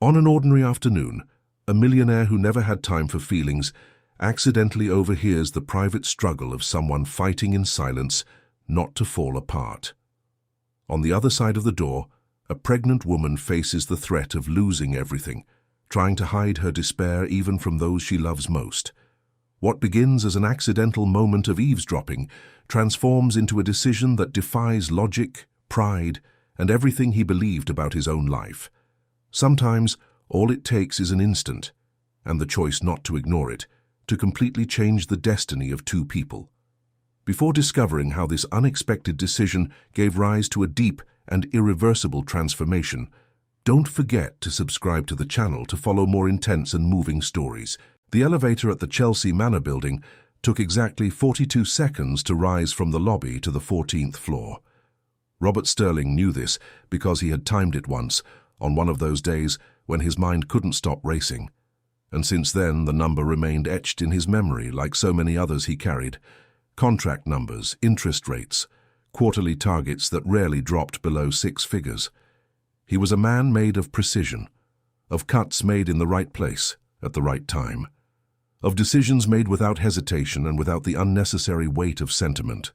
On an ordinary afternoon, a millionaire who never had time for feelings accidentally overhears the private struggle of someone fighting in silence not to fall apart. On the other side of the door, a pregnant woman faces the threat of losing everything, trying to hide her despair even from those she loves most. What begins as an accidental moment of eavesdropping transforms into a decision that defies logic, pride, and everything he believed about his own life. Sometimes, all it takes is an instant, and the choice not to ignore it, to completely change the destiny of two people. Before discovering how this unexpected decision gave rise to a deep and irreversible transformation, don't forget to subscribe to the channel to follow more intense and moving stories. The elevator at the Chelsea Manor building took exactly 42 seconds to rise from the lobby to the 14th floor. Robert Sterling knew this because he had timed it once, on one of those days when his mind couldn't stop racing. And since then, the number remained etched in his memory like so many others he carried. Contract numbers, interest rates, quarterly targets that rarely dropped below 6 figures. He was a man made of precision, of cuts made in the right place, at the right time, of decisions made without hesitation and without the unnecessary weight of sentiment.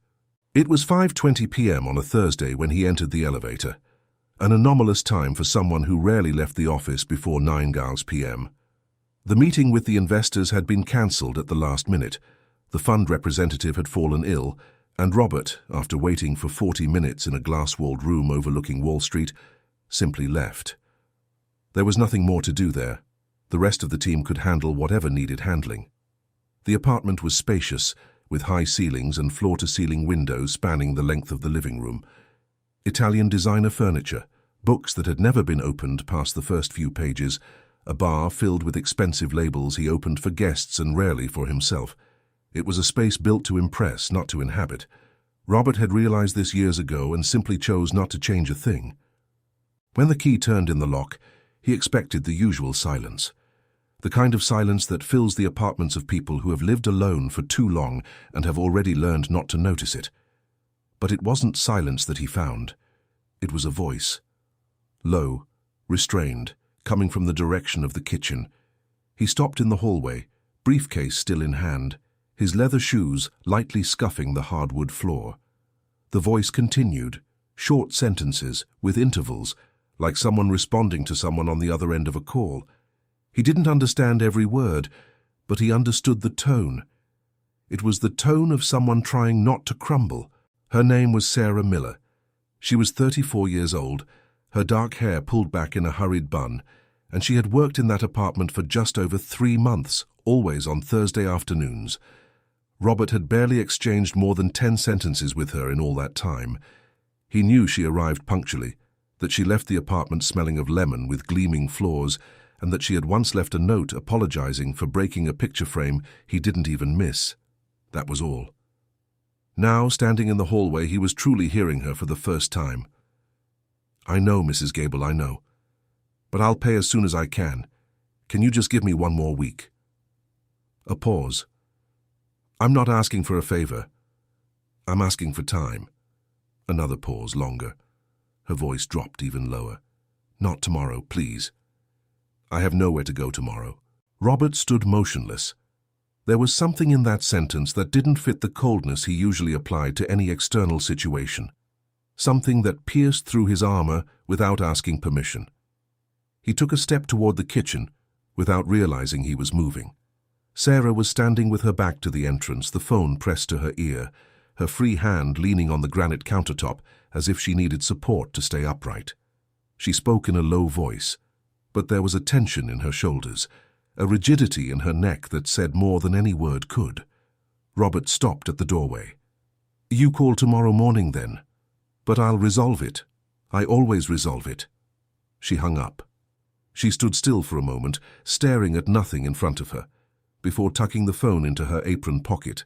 It was 5:20 p.m. on a Thursday when he entered the elevator, an anomalous time for someone who rarely left the office before 9 p.m. The meeting with the investors had been cancelled at the last minute. The fund representative had fallen ill, and Robert, after waiting for 40 minutes in a glass-walled room overlooking Wall Street, simply left. There was nothing more to do there. The rest of the team could handle whatever needed handling. The apartment was spacious, with high ceilings and floor-to-ceiling windows spanning the length of the living room. Italian designer furniture, books that had never been opened past the first few pages, a bar filled with expensive labels he opened for guests and rarely for himself. It was a space built to impress, not to inhabit. Robert had realized this years ago and simply chose not to change a thing. When the key turned in the lock, he expected the usual silence. The kind of silence that fills the apartments of people who have lived alone for too long and have already learned not to notice it. But it wasn't silence that he found. It was a voice. Low, restrained, coming from the direction of the kitchen. He stopped in the hallway, briefcase still in hand, his leather shoes lightly scuffing the hardwood floor. The voice continued, short sentences, with intervals, like someone responding to someone on the other end of a call. He didn't understand every word, but he understood the tone. It was the tone of someone trying not to crumble. Her name was Sarah Miller. She was 34 years old, her dark hair pulled back in a hurried bun, and she had worked in that apartment for just over 3 months, always on Thursday afternoons. Robert had barely exchanged more than 10 sentences with her in all that time. He knew she arrived punctually, that she left the apartment smelling of lemon with gleaming floors, and that she had once left a note apologizing for breaking a picture frame he didn't even miss. That was all. Now, standing in the hallway, he was truly hearing her for the first time. "I know, Mrs. Gable, I know. But I'll pay as soon as I can. Can you just give me 1 more week?" A pause. "I'm not asking for a favor. I'm asking for time." Another pause, longer. Her voice dropped even lower. "Not tomorrow, please. I have nowhere to go tomorrow." Robert stood motionless. There was something in that sentence that didn't fit the coldness he usually applied to any external situation. Something that pierced through his armor without asking permission. He took a step toward the kitchen without realizing he was moving. Sarah was standing with her back to the entrance, the phone pressed to her ear, her free hand leaning on the granite countertop as if she needed support to stay upright. She spoke in a low voice, but there was a tension in her shoulders, a rigidity in her neck that said more than any word could. Robert stopped at the doorway. "You call tomorrow morning, then? But I'll resolve it. I always resolve it." She hung up. She stood still for a moment, staring at nothing in front of her, before tucking the phone into her apron pocket.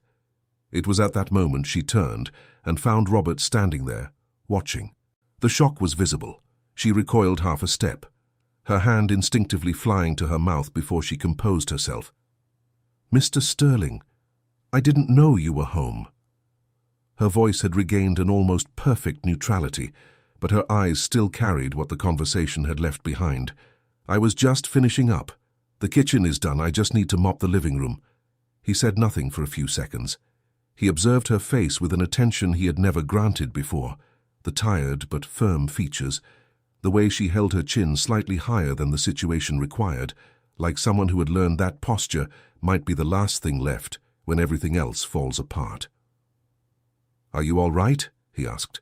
It was at that moment she turned and found Robert standing there, watching. The shock was visible. She recoiled half a step, her hand instinctively flying to her mouth before she composed herself. "Mr. Sterling, I didn't know you were home." Her voice had regained an almost perfect neutrality, but her eyes still carried what the conversation had left behind, I was just finishing up. The kitchen is done, I just need to mop the living room. He said nothing for a few seconds. He observed her face with an attention he had never granted before, the tired but firm features, the way she held her chin slightly higher than the situation required, like someone who had learned that posture might be the last thing left when everything else falls apart. "Are you all right?" he asked.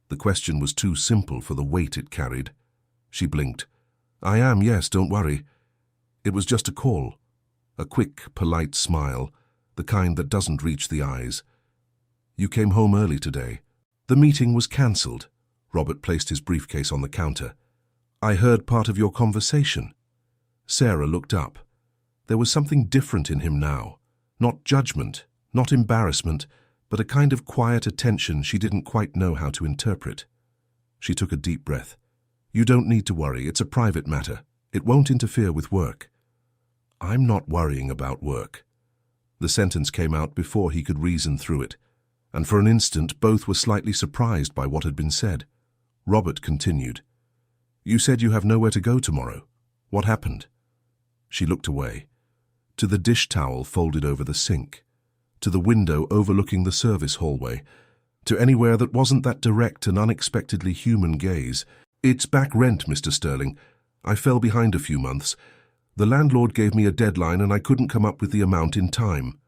The question was too simple for the weight it carried. She blinked. "I am, yes, don't worry. It was just a call." A quick, polite smile, the kind that doesn't reach the eyes. "You came home early today." "The meeting was cancelled." Robert placed his briefcase on the counter. "I heard part of your conversation." Sarah looked up. There was something different in him now. Not judgment, not embarrassment, but a kind of quiet attention she didn't quite know how to interpret. She took a deep breath. "You don't need to worry, it's a private matter. It won't interfere with work." "I'm not worrying about work." The sentence came out before he could reason through it, and for an instant both were slightly surprised by what had been said. Robert continued. "You said you have nowhere to go tomorrow. What happened?" She looked away, to the dish towel folded over the sink, to the window overlooking the service hallway, to anywhere that wasn't that direct and unexpectedly human gaze. "It's back rent, Mr. Sterling. I fell behind a few months. The landlord gave me a deadline and I couldn't come up with the amount in time."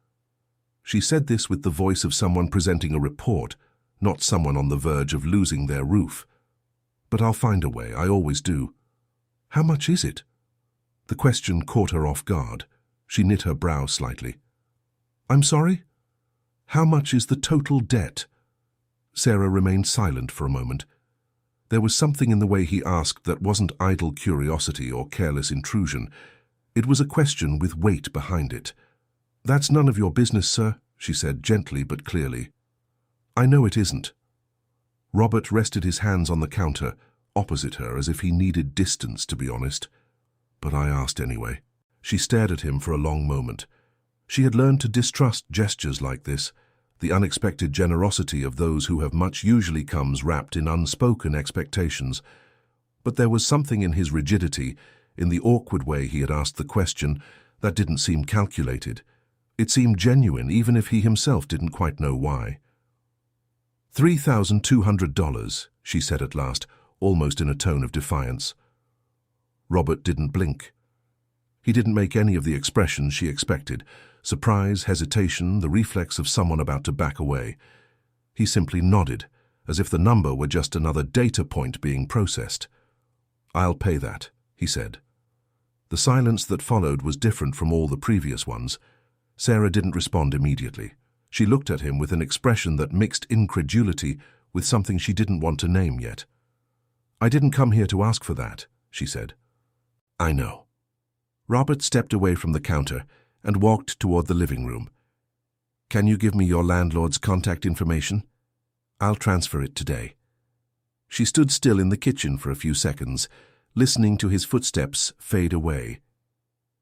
She said this with the voice of someone presenting a report, not someone on the verge of losing their roof. "But I'll find a way, I always do." "How much is it?" The question caught her off guard. She knit her brow slightly. "I'm sorry? How much is the total debt?" Sarah remained silent for a moment. There was something in the way he asked that wasn't idle curiosity or careless intrusion. It was a question with weight behind it. "That's none of your business, sir," she said gently but clearly. "I know it isn't." Robert rested his hands on the counter, opposite her, as if he needed distance, to be honest. "But I asked anyway." She stared at him for a long moment. She had learned to distrust gestures like this. The unexpected generosity of those who have much usually comes wrapped in unspoken expectations. But there was something in his rigidity, in the awkward way he had asked the question, that didn't seem calculated. It seemed genuine, even if he himself didn't quite know why. $3,200, she said at last, almost in a tone of defiance. Robert didn't blink. He didn't make any of the expressions she expected, surprise, hesitation, the reflex of someone about to back away. He simply nodded, as if the number were just another data point being processed. "I'll pay that," he said. The silence that followed was different from all the previous ones. Sarah didn't respond immediately. She looked at him with an expression that mixed incredulity with something she didn't want to name yet. "I didn't come here to ask for that," she said. "I know." Robert stepped away from the counter and walked toward the living room. "Can you give me your landlord's contact information? I'll transfer it today." She stood still in the kitchen for a few seconds, listening to his footsteps fade away.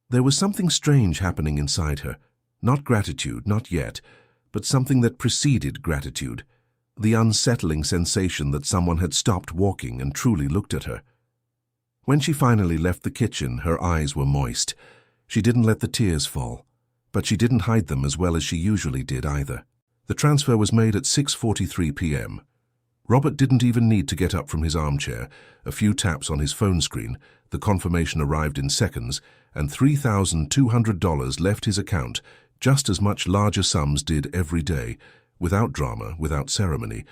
There was something strange happening inside her. Not gratitude, not yet, but something that preceded gratitude. The unsettling sensation that someone had stopped walking and truly looked at her. When she finally left the kitchen, her eyes were moist. She didn't let the tears fall, but she didn't hide them as well as she usually did either. The transfer was made at 6:43 p.m. Robert didn't even need to get up from his armchair. A few taps on his phone screen, the confirmation arrived in seconds, and $3,200 left his account, just as much larger sums did every day, without drama, without ceremony.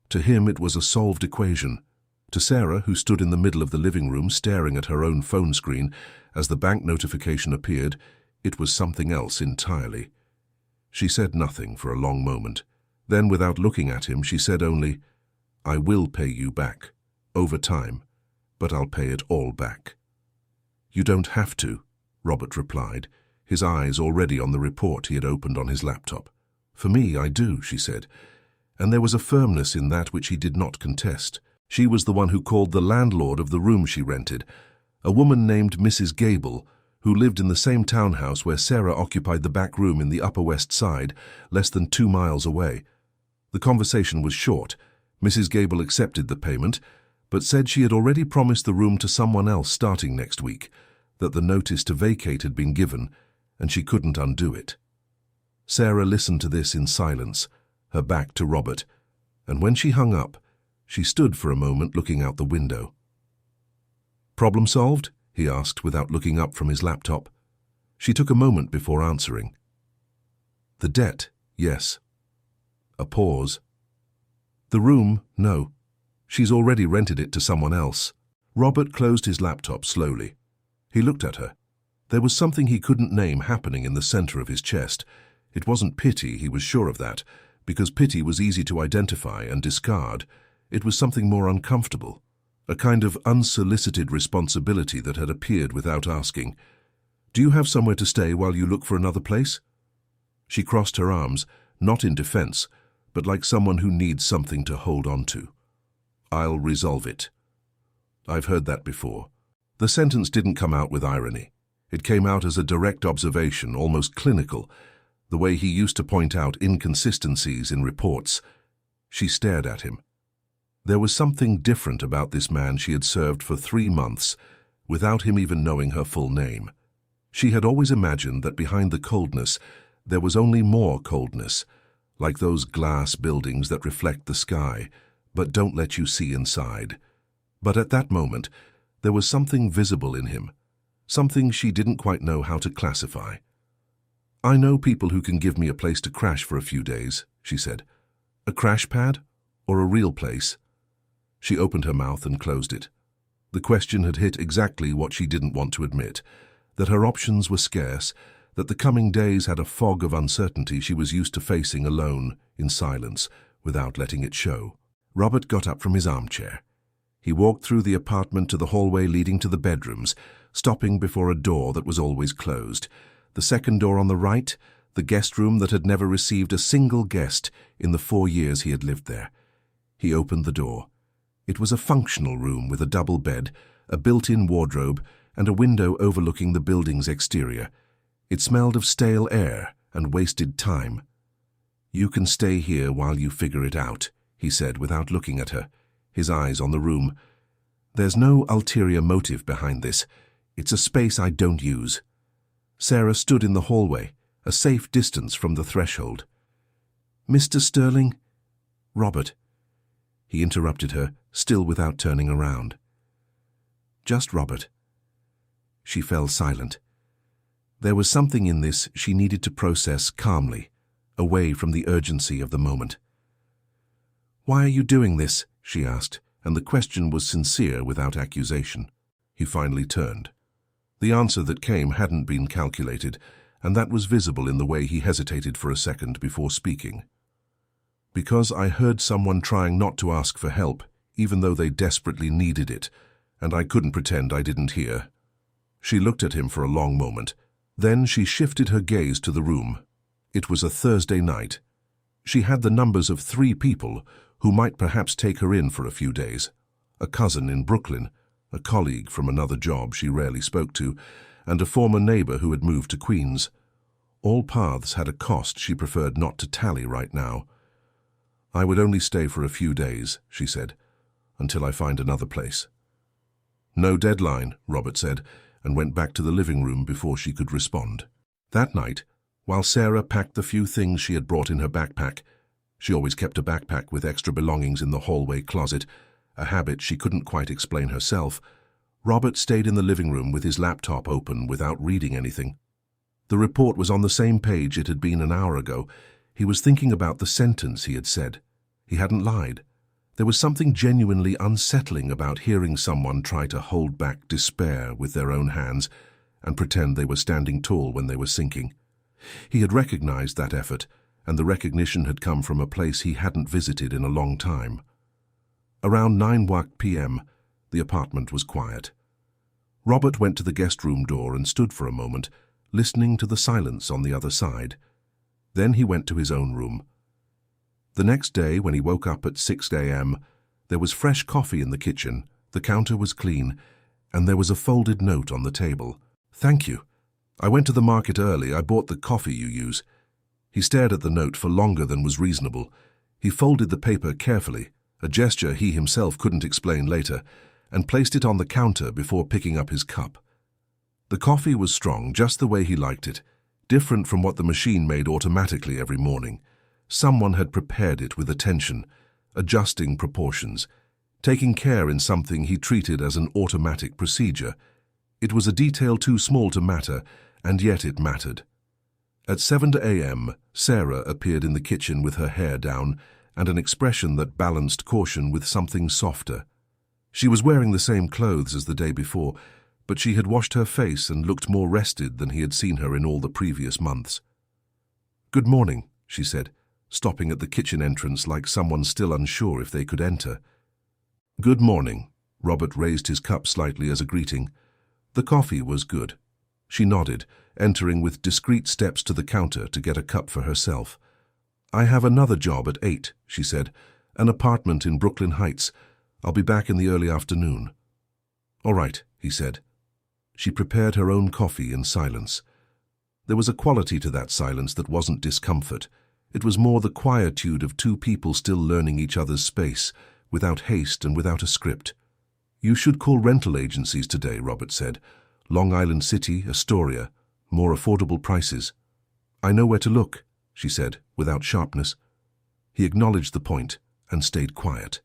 To him it was a solved equation. To Sarah, who stood in the middle of the living room staring at her own phone screen, as the bank notification appeared, it was something else entirely. She said nothing for a long moment. Then, without looking at him, she said only, "I will pay you back, over time, but I'll pay it all back." "You don't have to," Robert replied, his eyes already on the report he had opened on his laptop. "For me, I do," she said, and there was a firmness in that which he did not contest. She was the one who called the landlord of the room she rented, a woman named Mrs. Gable, who lived in the same townhouse where Sarah occupied the back room in the Upper West Side, less than 2 miles away. The conversation was short. Mrs. Gable accepted the payment, but said she had already promised the room to someone else starting next week, that the notice to vacate had been given, and she couldn't undo it. Sarah listened to this in silence, her back to Robert, and when she hung up, she stood for a moment looking out the window. "Problem solved?" he asked without looking up from his laptop. She took a moment before answering. "The debt, yes." A pause. "The room, no. She's already rented it to someone else." Robert closed his laptop slowly. He looked at her. There was something he couldn't name happening in the center of his chest. It wasn't pity, he was sure of that, because pity was easy to identify and discard. It was something more uncomfortable, a kind of unsolicited responsibility that had appeared without asking. "Do you have somewhere to stay while you look for another place?" She crossed her arms, not in defense, but like someone who needs something to hold on to. "I'll resolve it." I've heard that before. The sentence didn't come out with irony. It came out as a direct observation, almost clinical, the way he used to point out inconsistencies in reports. She stared at him. There was something different about this man she had served for 3 months, without him even knowing her full name. She had always imagined that behind the coldness there was only more coldness, like those glass buildings that reflect the sky, but don't let you see inside. But at that moment, there was something visible in him, something she didn't quite know how to classify. "I know people who can give me a place to crash for a few days," she said. "A crash pad or a real place?" She opened her mouth and closed it. The question had hit exactly what she didn't want to admit, that her options were scarce, that the coming days had a fog of uncertainty she was used to facing alone, in silence, without letting it show. Robert got up from his armchair. He walked through the apartment to the hallway leading to the bedrooms, stopping before a door that was always closed. The second door on the right, the guest room that had never received a single guest in the 4 years he had lived there. He opened the door. It was a functional room with a double bed, a built-in wardrobe, and a window overlooking the building's exterior. It smelled of stale air and wasted time. "You can stay here while you figure it out," he said without looking at her, his eyes on the room. "There's no ulterior motive behind this. It's a space I don't use." Sarah stood in the hallway, a safe distance from the threshold. "Mr. Sterling?" "Robert." He interrupted her, still without turning around. "Just Robert." She fell silent. There was something in this she needed to process calmly, away from the urgency of the moment. "Why are you doing this?" she asked, and the question was sincere without accusation. He finally turned. The answer that came hadn't been calculated, and that was visible in the way he hesitated for a second before speaking. "Because I heard someone trying not to ask for help, even though they desperately needed it, and I couldn't pretend I didn't hear." She looked at him for a long moment. Then she shifted her gaze to the room. It was a Thursday night. She had the numbers of 3 people who might perhaps take her in for a few days. A cousin in Brooklyn, a colleague from another job she rarely spoke to, and a former neighbor who had moved to Queens. All paths had a cost she preferred not to tally right now. "I would only stay for a few days," she said, "until I find another place." "No deadline," Robert said, and went back to the living room before she could respond. That night, while Sarah packed the few things she had brought in her backpack, she always kept a backpack with extra belongings in the hallway closet, a habit she couldn't quite explain herself, Robert stayed in the living room with his laptop open without reading anything. The report was on the same page it had been an hour ago. He was thinking about the sentence he had said. He hadn't lied. There was something genuinely unsettling about hearing someone try to hold back despair with their own hands and pretend they were standing tall when they were sinking. He had recognized that effort, and the recognition had come from a place he hadn't visited in a long time. Around 9 p.m., the apartment was quiet. Robert went to the guest room door and stood for a moment, listening to the silence on the other side. Then he went to his own room. The next day, when he woke up at 6 a.m., there was fresh coffee in the kitchen, the counter was clean, and there was a folded note on the table. "Thank you. I went to the market early. I bought the coffee you use." He stared at the note for longer than was reasonable. He folded the paper carefully, a gesture he himself couldn't explain later, and placed it on the counter before picking up his cup. The coffee was strong, just the way he liked it, different from what the machine made automatically every morning. Someone had prepared it with attention, adjusting proportions, taking care in something he treated as an automatic procedure. It was a detail too small to matter, and yet it mattered. At 7 a.m., Sarah appeared in the kitchen with her hair down and an expression that balanced caution with something softer. She was wearing the same clothes as the day before, but she had washed her face and looked more rested than he had seen her in all the previous months. "Good morning," she said, stopping at the kitchen entrance like someone still unsure if they could enter. "Good morning." Robert raised his cup slightly as a greeting. The coffee was good. She nodded, entering with discreet steps to the counter to get a cup for herself. "I have another job at 8, she said. "An apartment in Brooklyn Heights. I'll be back in the early afternoon." "All right," he said. She prepared her own coffee in silence. There was a quality to that silence that wasn't discomfort. It was more the quietude of two people still learning each other's space, without haste and without a script. "You should call rental agencies today," Robert said. "Long Island City, Astoria, more affordable prices." "I know where to look," she said, without sharpness. He acknowledged the point and stayed quiet.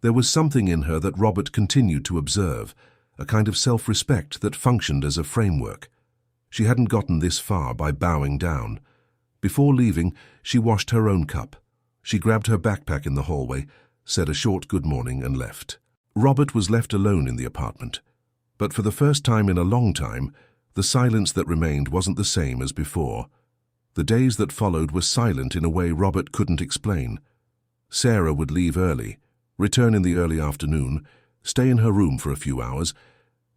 There was something in her that Robert continued to observe, a kind of self-respect that functioned as a framework. She hadn't gotten this far by bowing down. Before leaving, she washed her own cup. She grabbed her backpack in the hallway, said a short good morning and left. Robert was left alone in the apartment. But for the first time in a long time, the silence that remained wasn't the same as before. The days that followed were silent in a way Robert couldn't explain. Sarah would leave early, return in the early afternoon, stay in her room for a few hours,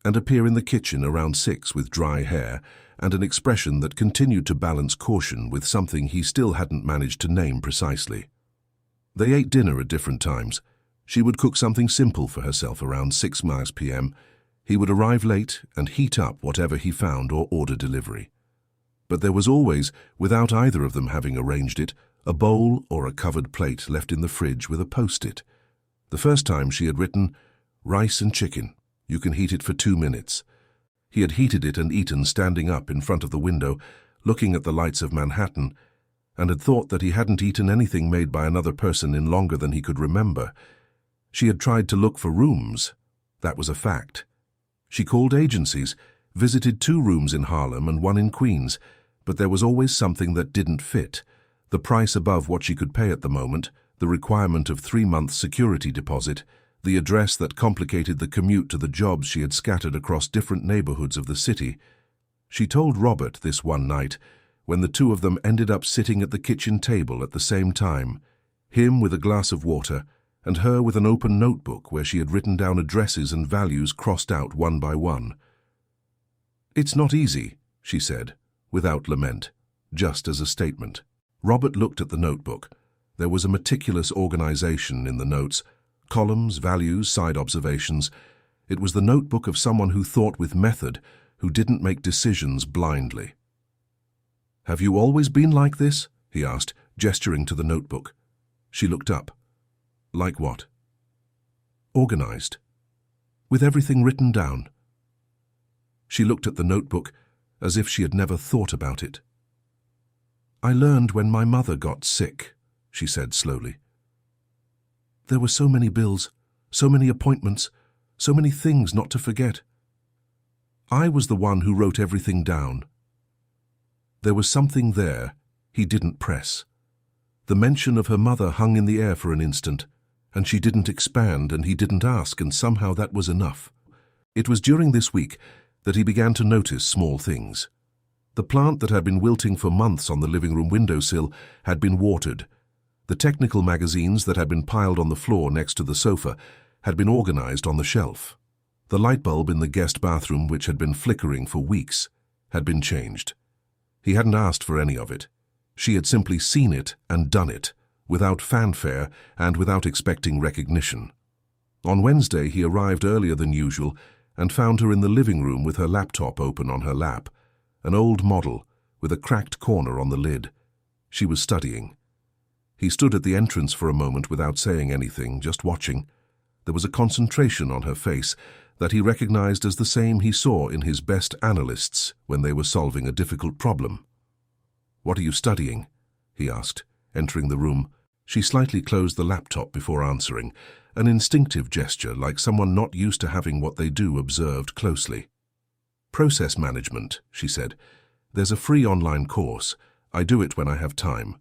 and appear in the kitchen around 6 with dry hair and an expression that continued to balance caution with something he still hadn't managed to name precisely. They ate dinner at different times. She would cook something simple for herself around 6 p.m. He would arrive late and heat up whatever he found or order delivery. But there was always, without either of them having arranged it, a bowl or a covered plate left in the fridge with a post-it. The first time she had written, "Rice and chicken. You can heat it for 2 minutes." He had heated it and eaten standing up in front of the window, looking at the lights of Manhattan, and had thought that he hadn't eaten anything made by another person in longer than he could remember. She had tried to look for rooms. That was a fact. She called agencies, visited 2 rooms in Harlem and 1 in Queens, but there was always something that didn't fit. The price above what she could pay at the moment, the requirement of 3-month security deposit, the address that complicated the commute to the jobs she had scattered across different neighborhoods of the city. She told Robert this one night, when the two of them ended up sitting at the kitchen table at the same time, him with a glass of water, and her with an open notebook where she had written down addresses and values crossed out one by one. "It's not easy," she said, without lament, just as a statement. Robert looked at the notebook. There was a meticulous organization in the notes, columns, values, side observations. It was the notebook of someone who thought with method, who didn't make decisions blindly. "Have you always been like this?" he asked, gesturing to the notebook. She looked up. "Like what?" "Organized. With everything written down." She looked at the notebook as if she had never thought about it. "I learned when my mother got sick," she said slowly. "There were so many bills, so many appointments, so many things not to forget. I was the one who wrote everything down." There was something there he didn't press. The mention of her mother hung in the air for an instant, and she didn't expand and he didn't ask, and somehow that was enough. It was during this week that he began to notice small things. The plant that had been wilting for months on the living room windowsill had been watered. The technical magazines that had been piled on the floor next to the sofa had been organized on the shelf. The light bulb in the guest bathroom, which had been flickering for weeks, had been changed. He hadn't asked for any of it. She had simply seen it and done it, without fanfare and without expecting recognition. On Wednesday, he arrived earlier than usual and found her in the living room with her laptop open on her lap, an old model with a cracked corner on the lid. She was studying. He stood at the entrance for a moment without saying anything, just watching. There was a concentration on her face that he recognized as the same he saw in his best analysts when they were solving a difficult problem. "What are you studying?" he asked, entering the room. She slightly closed the laptop before answering, an instinctive gesture like someone not used to having what they do observed closely. "Process management," she said. "There's a free online course. I do it when I have time."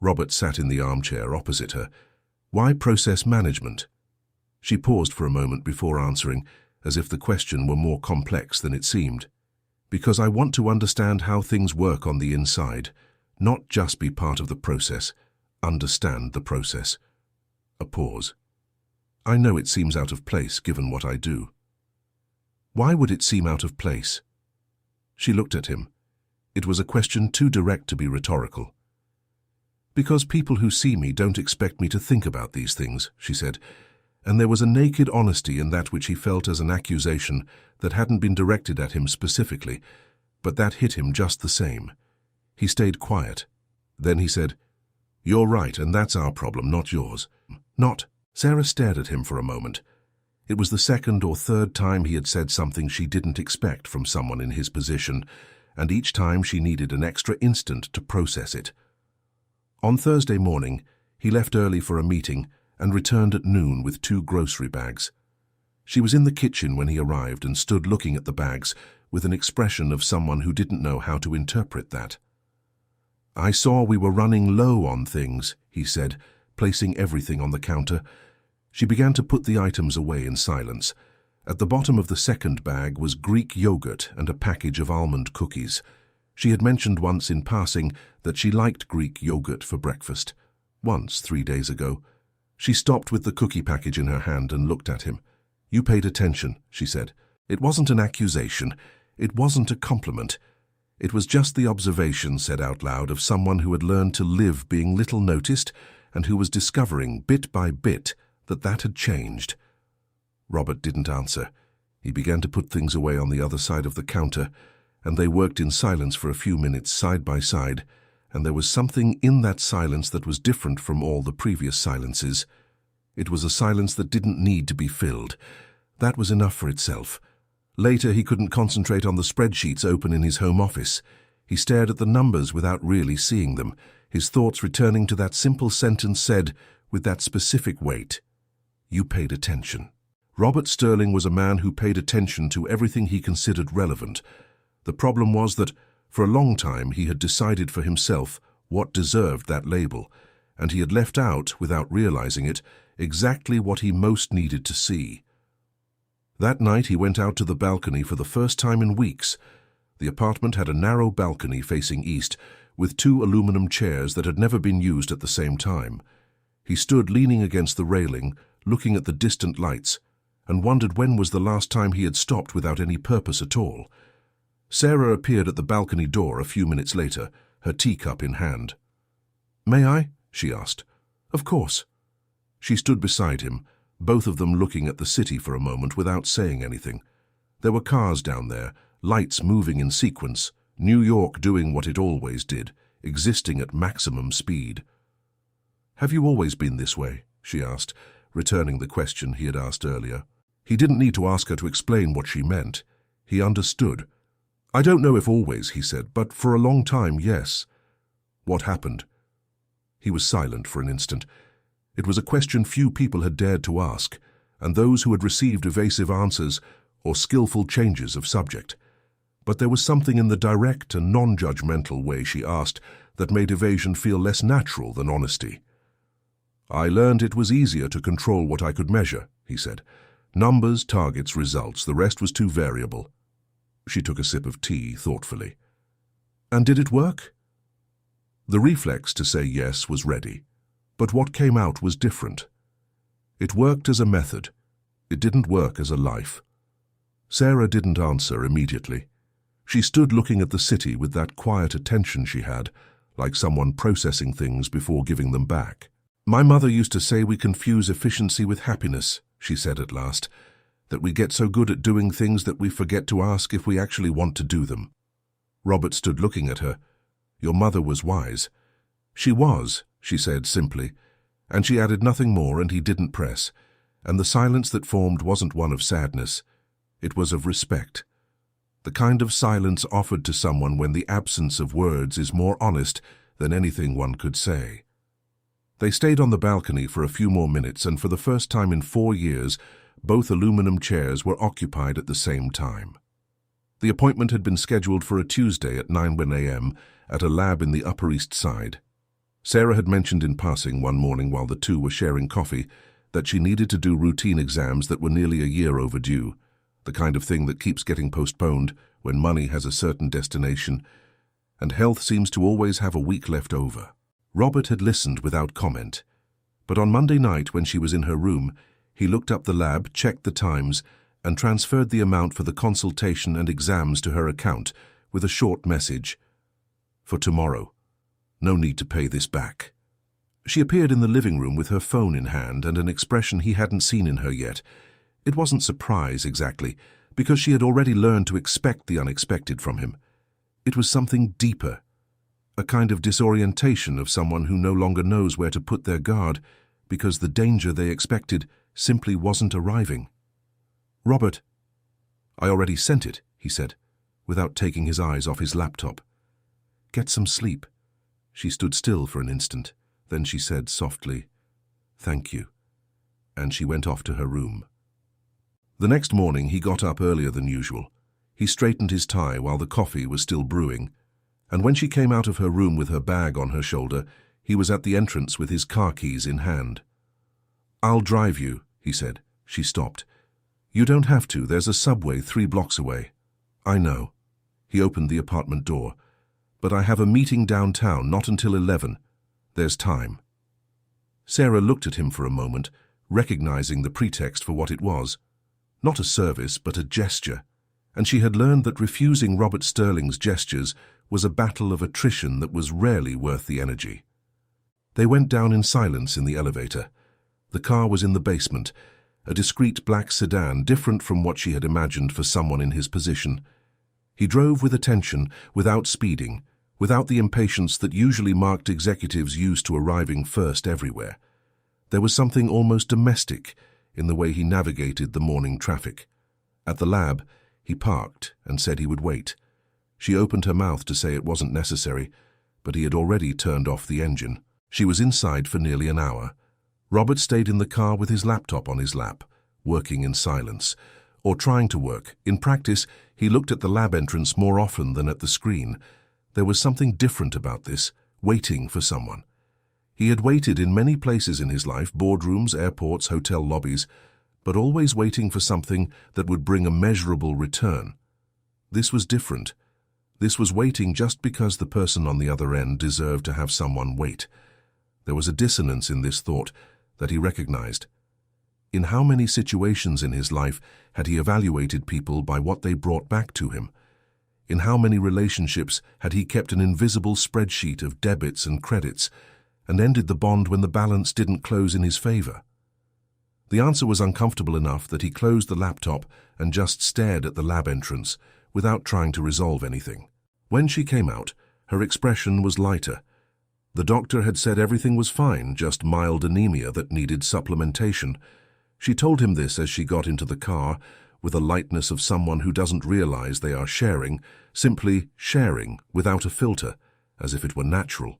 Robert sat in the armchair opposite her. "Why process management?" She paused for a moment before answering, as if the question were more complex than it seemed. "Because I want to understand how things work on the inside, not just be part of the process, understand the process." A pause. "I know it seems out of place given what I do." "Why would it seem out of place?" She looked at him. It was a question too direct to be rhetorical. "Because people who see me don't expect me to think about these things," she said, and there was a naked honesty in that which he felt as an accusation that hadn't been directed at him specifically, but that hit him just the same. He stayed quiet. Then he said, "You're right, and that's our problem, not yours." "Not?" Sarah stared at him for a moment. It was the second or third time he had said something she didn't expect from someone in his position, and each time she needed an extra instant to process it. On Thursday morning, he left early for a meeting and returned at noon with 2 grocery bags. She was in the kitchen when he arrived and stood looking at the bags with an expression of someone who didn't know how to interpret that. "I saw we were running low on things," he said, placing everything on the counter. She began to put the items away in silence. At the bottom of the second bag was Greek yogurt and a package of almond cookies. She had mentioned once in passing that she liked Greek yogurt for breakfast. Once, 3 days ago. She stopped with the cookie package in her hand and looked at him. "You paid attention," she said. It wasn't an accusation. It wasn't a compliment. It was just the observation said out loud of someone who had learned to live being little noticed and who was discovering bit by bit that had changed. Robert didn't answer. He began to put things away on the other side of the counter, and they worked in silence for a few minutes side by side, and there was something in that silence that was different from all the previous silences. It was a silence that didn't need to be filled. That was enough for itself. Later, he couldn't concentrate on the spreadsheets open in his home office. He stared at the numbers without really seeing them, his thoughts returning to that simple sentence said, with that specific weight, "You paid attention." Robert Sterling was a man who paid attention to everything he considered relevant. The problem was that, for a long time, he had decided for himself what deserved that label, and he had left out, without realizing it, exactly what he most needed to see. That night he went out to the balcony for the first time in weeks. The apartment had a narrow balcony facing east, with 2 aluminum chairs that had never been used at the same time. He stood leaning against the railing, looking at the distant lights, and wondered when was the last time he had stopped without any purpose at all. Sarah appeared at the balcony door a few minutes later, her teacup in hand. "May I?" she asked. "Of course." She stood beside him, both of them looking at the city for a moment without saying anything. There were cars down there, lights moving in sequence, New York doing what it always did, existing at maximum speed. "Have you always been this way?" she asked, returning the question he had asked earlier. He didn't need to ask her to explain what she meant. He understood. "I don't know if always," he said, "but for a long time, yes." "What happened?" He was silent for an instant. It was a question few people had dared to ask, and those who had received evasive answers or skillful changes of subject. But there was something in the direct and non-judgmental way she asked that made evasion feel less natural than honesty. "I learned it was easier to control what I could measure," he said. "Numbers, targets, results, the rest was too variable." She took a sip of tea thoughtfully. "And did it work?" The reflex to say yes was ready, but what came out was different. It worked as a method. It didn't work as a life. Sarah didn't answer immediately. She stood looking at the city with that quiet attention she had, like someone processing things before giving them back. "My mother used to say we confuse efficiency with happiness," she said at last, "that we get so good at doing things that we forget to ask if we actually want to do them." Robert stood looking at her. "Your mother was wise." "She was," she said simply, and she added nothing more, and he didn't press, and the silence that formed wasn't one of sadness, it was of respect. The kind of silence offered to someone when the absence of words is more honest than anything one could say. They stayed on the balcony for a few more minutes, and for the first time in 4 years, both aluminum chairs were occupied at the same time. The appointment had been scheduled for a Tuesday at 9 a.m. at a lab in the Upper East Side. Sarah had mentioned in passing one morning while the two were sharing coffee that she needed to do routine exams that were nearly a year overdue, the kind of thing that keeps getting postponed when money has a certain destination, and health seems to always have a week left over. Robert had listened without comment, but on Monday night when she was in her room, he looked up the lab, checked the times, and transferred the amount for the consultation and exams to her account with a short message. For tomorrow. No need to pay this back. She appeared in the living room with her phone in hand and an expression he hadn't seen in her yet. It wasn't surprise exactly, because she had already learned to expect the unexpected from him. It was something deeper, a kind of disorientation of someone who no longer knows where to put their guard because the danger they expected simply wasn't arriving. "Robert." "I already sent it," he said, without taking his eyes off his laptop. "Get some sleep." She stood still for an instant. Then she said softly, "Thank you," and she went off to her room. The next morning he got up earlier than usual. He straightened his tie while the coffee was still brewing, and when she came out of her room with her bag on her shoulder, he was at the entrance with his car keys in hand. "I'll drive you," he said. She stopped. "You don't have to. There's a subway 3 blocks away." "I know." He opened the apartment door. "But I have a meeting downtown, not until 11. There's time." Sarah looked at him for a moment, recognizing the pretext for what it was. Not a service, but a gesture. And she had learned that refusing Robert Sterling's gestures was a battle of attrition that was rarely worth the energy. They went down in silence in the elevator. The car was in the basement, a discreet black sedan different from what she had imagined for someone in his position. He drove with attention, without speeding, without the impatience that usually marked executives used to arriving first everywhere. There was something almost domestic in the way he navigated the morning traffic. At the lab, he parked and said he would wait. She opened her mouth to say it wasn't necessary, but he had already turned off the engine. She was inside for nearly an hour. Robert stayed in the car with his laptop on his lap, working in silence, or trying to work. In practice, he looked at the lab entrance more often than at the screen. There was something different about this, waiting for someone. He had waited in many places in his life, boardrooms, airports, hotel lobbies, but always waiting for something that would bring a measurable return. This was different. This was waiting just because the person on the other end deserved to have someone wait. There was a dissonance in this thought that he recognized. In how many situations in his life had he evaluated people by what they brought back to him? In how many relationships had he kept an invisible spreadsheet of debits and credits and ended the bond when the balance didn't close in his favor? The answer was uncomfortable enough that he closed the laptop and just stared at the lab entrance without trying to resolve anything. When she came out, her expression was lighter. The doctor had said everything was fine, just mild anemia that needed supplementation. She told him this as she got into the car, with a lightness of someone who doesn't realize they are sharing, simply sharing, without a filter, as if it were natural.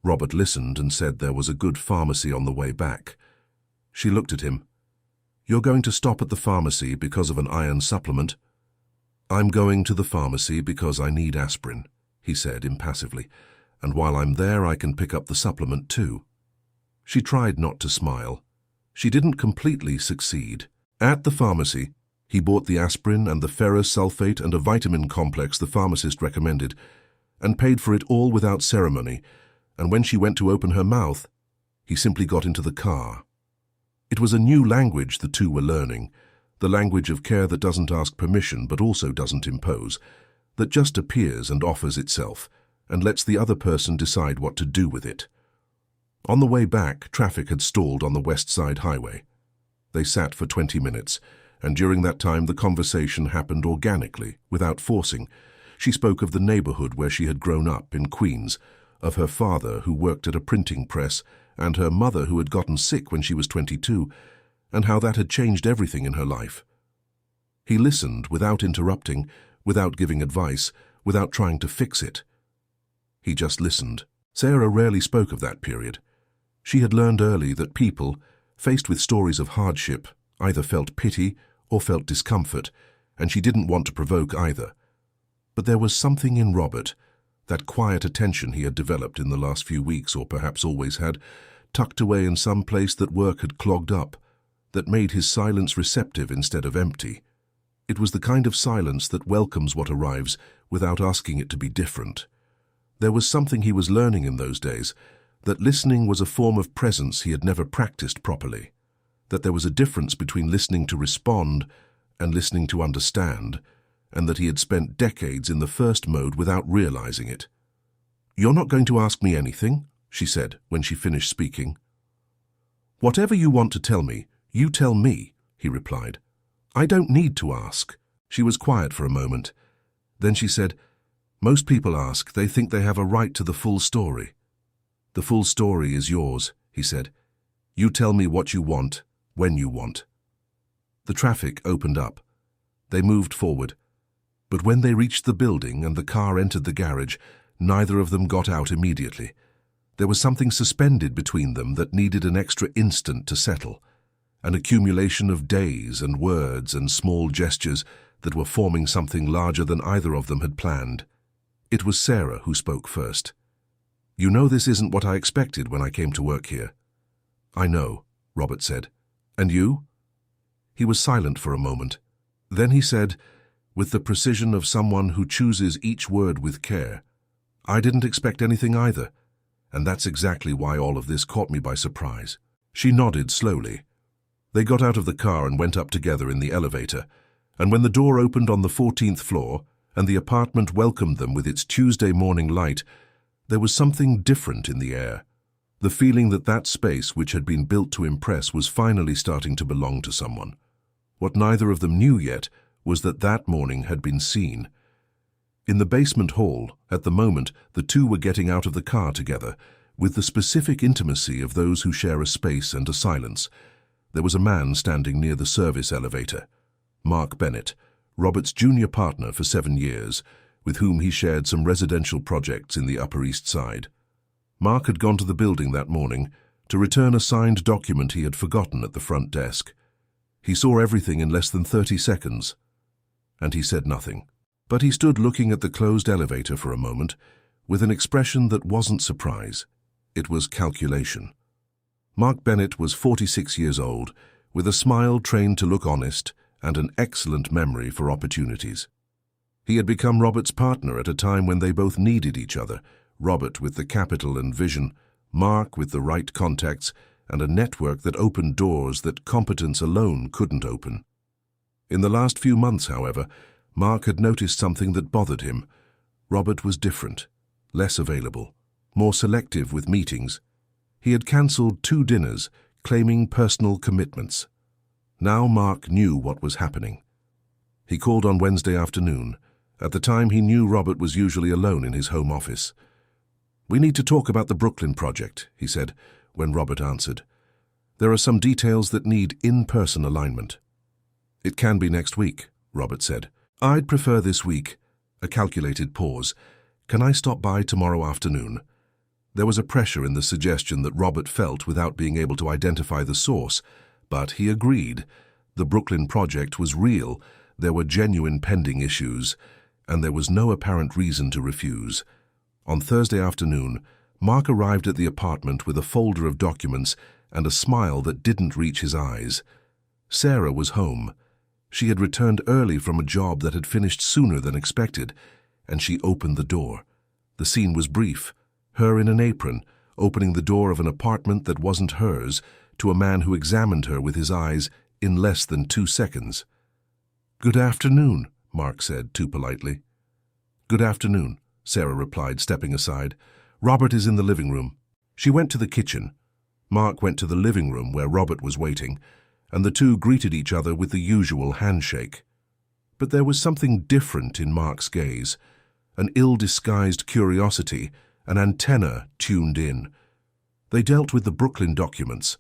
Robert listened and said there was a good pharmacy on the way back. She looked at him. "You're going to stop at the pharmacy because of an iron supplement?" "I'm going to the pharmacy because I need aspirin," he said impassively, "and while I'm there I can pick up the supplement too." She tried not to smile. She didn't completely succeed. At the pharmacy, he bought the aspirin and the ferrous sulfate and a vitamin complex the pharmacist recommended, and paid for it all without ceremony, and when she went to open her mouth, he simply got into the car. It was a new language the two were learning, the language of care that doesn't ask permission but also doesn't impose, that just appears and offers itself, and lets the other person decide what to do with it. On the way back, traffic had stalled on the West Side Highway. They sat for 20 minutes, and during that time the conversation happened organically, without forcing. She spoke of the neighborhood where she had grown up, in Queens, of her father who worked at a printing press and her mother who had gotten sick when she was 22, and how that had changed everything in her life. He listened without interrupting, without giving advice, without trying to fix it. He just listened. Sarah rarely spoke of that period. She had learned early that people, faced with stories of hardship, either felt pity or felt discomfort, and she didn't want to provoke either. But there was something in Robert, that quiet attention he had developed in the last few weeks, or perhaps always had, tucked away in some place that work had clogged up, that made his silence receptive instead of empty. It was the kind of silence that welcomes what arrives without asking it to be different. There was something he was learning in those days, that listening was a form of presence he had never practiced properly, that there was a difference between listening to respond and listening to understand, and that he had spent decades in the first mode without realizing it. "You're not going to ask me anything?" she said when she finished speaking. "Whatever you want to tell me, you tell me," he replied. "I don't need to ask." She was quiet for a moment. Then she said, "Most people ask, they think they have a right to the full story." "The full story is yours," he said. "You tell me what you want, when you want." The traffic opened up. They moved forward. But when they reached the building and the car entered the garage, neither of them got out immediately. There was something suspended between them that needed an extra instant to settle, an accumulation of days and words and small gestures that were forming something larger than either of them had planned. It was Sarah who spoke first. "You know this isn't what I expected when I came to work here." "I know," Robert said. "And you?" He was silent for a moment. Then he said, with the precision of someone who chooses each word with care, "I didn't expect anything either, and that's exactly why all of this caught me by surprise." She nodded slowly. They got out of the car and went up together in the elevator, and when the door opened on the 14th floor and the apartment welcomed them with its Tuesday morning light, there was something different in the air. The feeling that that space, which had been built to impress, was finally starting to belong to someone. What neither of them knew yet was that that morning had been seen. In the basement hall, at the moment, the two were getting out of the car together, with the specific intimacy of those who share a space and a silence. There was a man standing near the service elevator, Mark Bennett, Robert's junior partner for 7 years, with whom he shared some residential projects in the Upper East Side. Mark had gone to the building that morning to return a signed document he had forgotten at the front desk. He saw everything in less than 30 seconds, and he said nothing. But he stood looking at the closed elevator for a moment, with an expression that wasn't surprise. It was calculation. Mark Bennett was 46 years old, with a smile trained to look honest and an excellent memory for opportunities. He had become Robert's partner at a time when they both needed each other, Robert with the capital and vision, Mark with the right contacts and a network that opened doors that competence alone couldn't open. In the last few months, however, Mark had noticed something that bothered him. Robert was different, less available, more selective with meetings. He had cancelled 2 dinners, claiming personal commitments. Now Mark knew what was happening. He called on Wednesday afternoon. At the time, he knew Robert was usually alone in his home office. "We need to talk about the Brooklyn project," he said, when Robert answered. "There are some details that need in-person alignment." "It can be next week," Robert said. "I'd prefer this week." A calculated pause. "Can I stop by tomorrow afternoon?" There was a pressure in the suggestion that Robert felt without being able to identify the source, but he agreed. The Brooklyn project was real, there were genuine pending issues, and there was no apparent reason to refuse. On Thursday afternoon, Mark arrived at the apartment with a folder of documents and a smile that didn't reach his eyes. Sarah was home. She had returned early from a job that had finished sooner than expected, and she opened the door. The scene was brief, her in an apron, opening the door of an apartment that wasn't hers to a man who examined her with his eyes in less than 2 seconds. "Good afternoon," Mark said too politely. "Good afternoon," Sarah replied, stepping aside. "Robert is in the living room." She went to the kitchen. Mark went to the living room where Robert was waiting, and the two greeted each other with the usual handshake. But there was something different in Mark's gaze, an ill-disguised curiosity, an antenna tuned in. They dealt with the Brooklyn documents.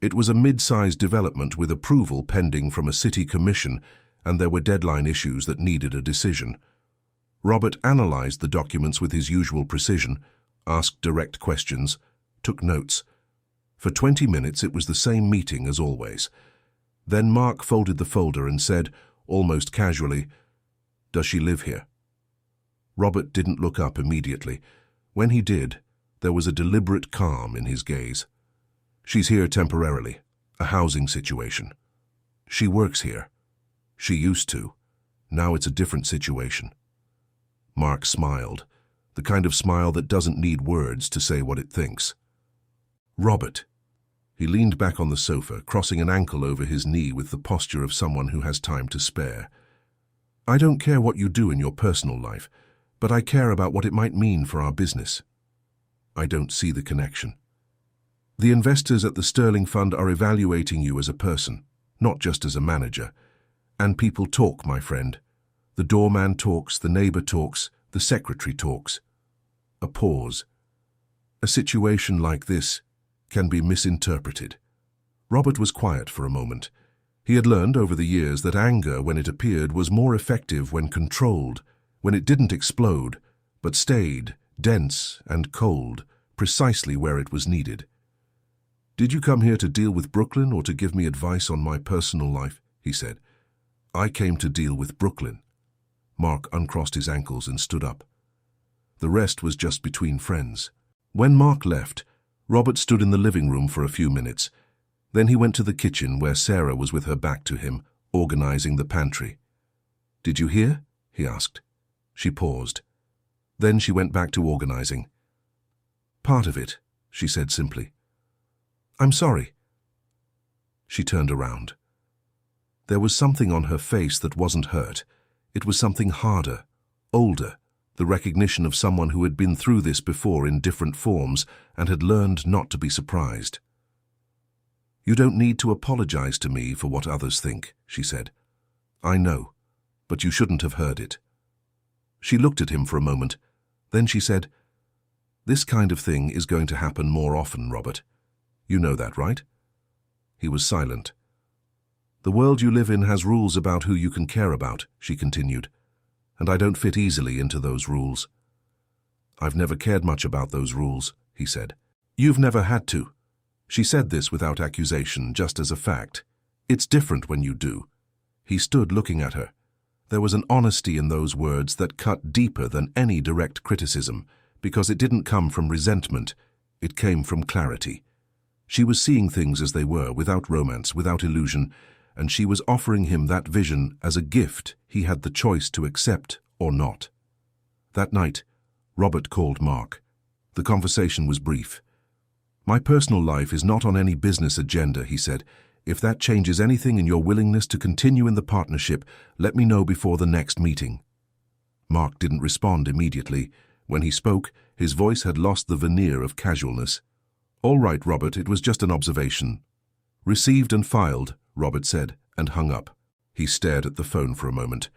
It was a mid-sized development with approval pending from a city commission, and there were deadline issues that needed a decision. Robert analyzed the documents with his usual precision, asked direct questions, took notes. For 20 minutes it was the same meeting as always. Then Mark folded the folder and said, almost casually, "Does she live here?" Robert didn't look up immediately. When he did, there was a deliberate calm in his gaze. "She's here temporarily, a housing situation. She works here. She used to. Now it's a different situation." Mark smiled, the kind of smile that doesn't need words to say what it thinks. "Robert." He leaned back on the sofa, crossing an ankle over his knee with the posture of someone who has time to spare. "I don't care what you do in your personal life, but I care about what it might mean for our business." "I don't see the connection." "The investors at the Sterling Fund are evaluating you as a person, not just as a manager. And people talk, my friend. The doorman talks, the neighbor talks, the secretary talks." A pause. "A situation like this can be misinterpreted." Robert was quiet for a moment. He had learned over the years that anger, when it appeared, was more effective when controlled, when it didn't explode, but stayed, dense and cold, precisely where it was needed. "Did you come here to deal with Brooklyn or to give me advice on my personal life?" he said. "I came to deal with Brooklyn." Mark uncrossed his ankles and stood up. The rest was just between friends. When Mark left, Robert stood in the living room for a few minutes. Then he went to the kitchen where Sarah was with her back to him, organizing the pantry. "Did you hear?" he asked. She paused. Then she went back to organizing. "Part of it," she said simply. "I'm sorry." She turned around. There was something on her face that wasn't hurt. It was something harder, older, the recognition of someone who had been through this before in different forms and had learned not to be surprised. "You don't need to apologize to me for what others think," she said. "I know, but you shouldn't have heard it." She looked at him for a moment. Then she said, "This kind of thing is going to happen more often, Robert. You know that, right?" He was silent. "The world you live in has rules about who you can care about," she continued, "and I don't fit easily into those rules." "I've never cared much about those rules," he said. "You've never had to." She said this without accusation, just as a fact. "It's different when you do." He stood looking at her. There was an honesty in those words that cut deeper than any direct criticism, because it didn't come from resentment, it came from clarity. She was seeing things as they were, without romance, without illusion, and she was offering him that vision as a gift he had the choice to accept or not. That night, Robert called Mark. The conversation was brief. "My personal life is not on any business agenda," he said. "If that changes anything in your willingness to continue in the partnership, let me know before the next meeting." Mark didn't respond immediately. When he spoke, his voice had lost the veneer of casualness. "All right, Robert, it was just an observation." "Received and filed," Robert said, and hung up. He stared at the phone for a moment.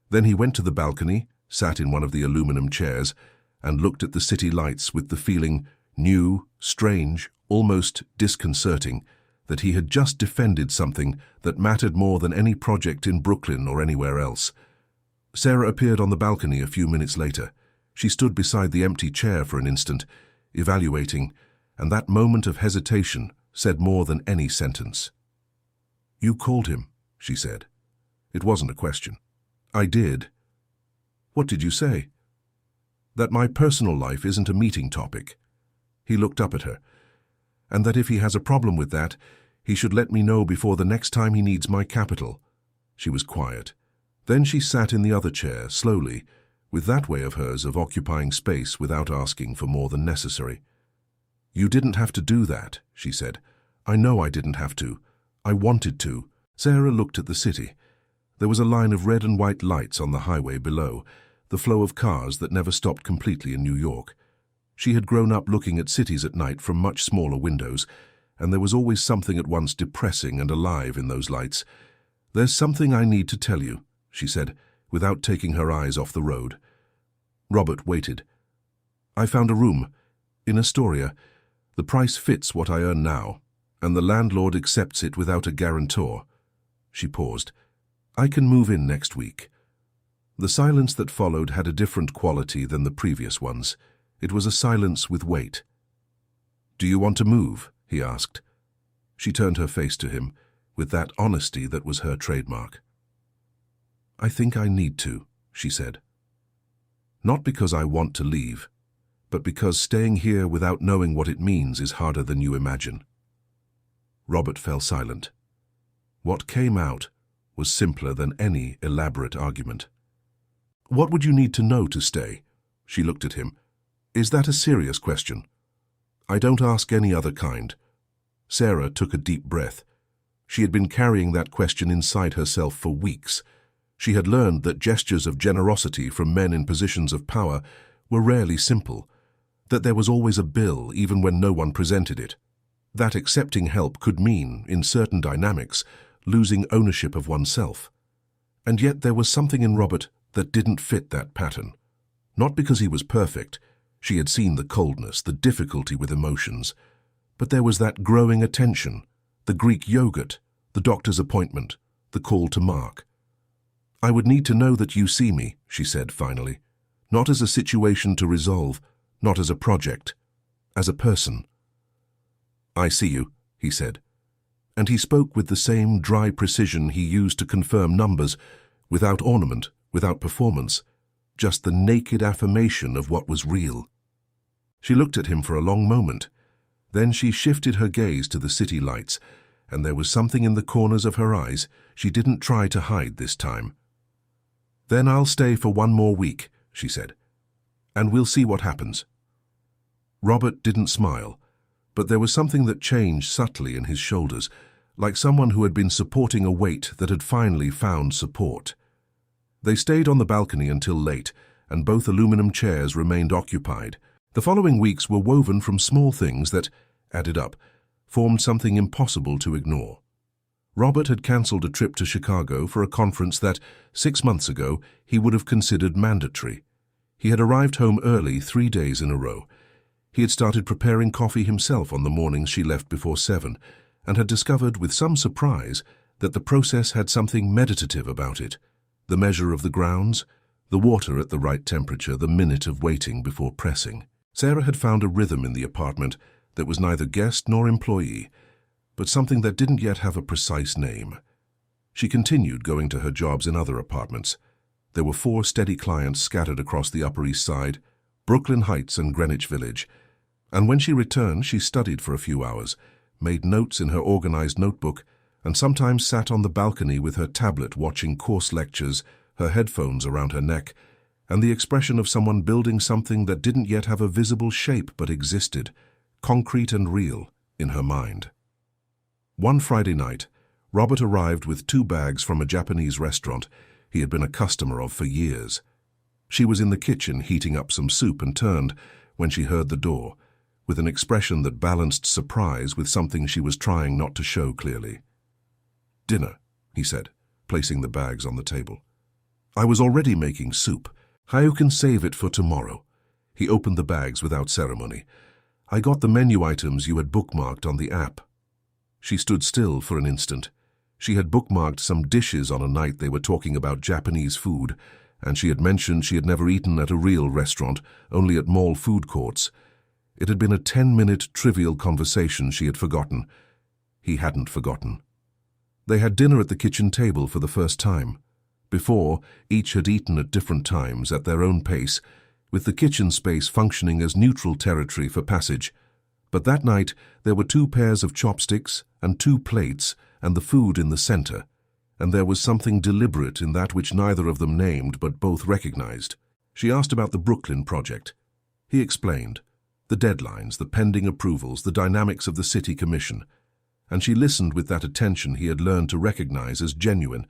Then he went to the balcony, sat in one of the aluminum chairs, and looked at the city lights with the feeling, new, strange, almost disconcerting, that he had just defended something that mattered more than any project in Brooklyn or anywhere else. Sarah appeared on the balcony a few minutes later. She stood beside the empty chair for an instant, evaluating, and that moment of hesitation said more than any sentence. "You called him," she said. It wasn't a question. "I did." "What did you say?" "That my personal life isn't a meeting topic." He looked up at her. "And that if he has a problem with that, he should let me know before the next time he needs my capital." She was quiet. Then she sat in the other chair, slowly, with that way of hers of occupying space without asking for more than necessary. "You didn't have to do that," she said. "I know I didn't have to. I wanted to." Sarah looked at the city. There was a line of red and white lights on the highway below, the flow of cars that never stopped completely in New York. She had grown up looking at cities at night from much smaller windows, and there was always something at once depressing and alive in those lights. "There's something I need to tell you," she said, without taking her eyes off the road. Robert waited. I found a room in Astoria. The price fits what I earn now, and the landlord accepts it without a guarantor. She paused. I can move in next week. The silence that followed had a different quality than the previous ones. It was a silence with weight. Do you want to move? He asked. She turned her face to him, with that honesty that was her trademark. I think I need to, she said. Not because I want to leave, but because staying here without knowing what it means is harder than you imagine. Robert fell silent. What came out was simpler than any elaborate argument. What would you need to know to stay? She looked at him. Is that a serious question? I don't ask any other kind. Sarah took a deep breath. She had been carrying that question inside herself for weeks. She had learned that gestures of generosity from men in positions of power were rarely simple, that there was always a bill even when no one presented it, that accepting help could mean, in certain dynamics, losing ownership of oneself. And yet there was something in Robert that didn't fit that pattern. Not because he was perfect. She had seen the coldness, the difficulty with emotions. But there was that growing attention, the Greek yogurt, the doctor's appointment, the call to Mark. I would need to know that you see me, she said finally, not as a situation to resolve, not as a project, as a person. I see you, he said, and he spoke with the same dry precision he used to confirm numbers, without ornament, without performance, just the naked affirmation of what was real. She looked at him for a long moment. Then she shifted her gaze to the city lights, and there was something in the corners of her eyes she didn't try to hide this time. Then I'll stay for 1 more week, she said, and we'll see what happens. Robert didn't smile, but there was something that changed subtly in his shoulders, like someone who had been supporting a weight that had finally found support. They stayed on the balcony until late, and both aluminum chairs remained occupied. The following weeks were woven from small things that, added up, formed something impossible to ignore. Robert had cancelled a trip to Chicago for a conference that, 6 months ago, he would have considered mandatory. He had arrived home early 3 days in a row. He had started preparing coffee himself on the mornings she left before 7, and had discovered with some surprise that the process had something meditative about it. The measure of the grounds, the water at the right temperature, the minute of waiting before pressing. Sarah had found a rhythm in the apartment that was neither guest nor employee, but something that didn't yet have a precise name. She continued going to her jobs in other apartments. There were 4 steady clients scattered across the Upper East Side, Brooklyn Heights and Greenwich Village, and when she returned she studied for a few hours, made notes in her organized notebook, and sometimes sat on the balcony with her tablet watching course lectures, her headphones around her neck, and the expression of someone building something that didn't yet have a visible shape but existed, concrete and real, in her mind. One Friday night, Robert arrived with 2 bags from a Japanese restaurant he had been a customer of for years. She was in the kitchen heating up some soup and turned, when she heard the door, with an expression that balanced surprise with something she was trying not to show clearly. Dinner, he said, placing the bags on the table. I was already making soup. You can save it for tomorrow. He opened the bags without ceremony. I got the menu items you had bookmarked on the app. She stood still for an instant. She had bookmarked some dishes on a night they were talking about Japanese food, and she had mentioned she had never eaten at a real restaurant, only at mall food courts. It had been a 10-minute trivial conversation she had forgotten. He hadn't forgotten. They had dinner at the kitchen table for the first time. Before, each had eaten at different times, at their own pace, with the kitchen space functioning as neutral territory for passage. But that night, there were 2 pairs of chopsticks and 2 plates, and the food in the center, and there was something deliberate in that which neither of them named but both recognized. She asked about the Brooklyn project. He explained. The deadlines, the pending approvals, the dynamics of the city commission. And she listened with that attention he had learned to recognize as genuine,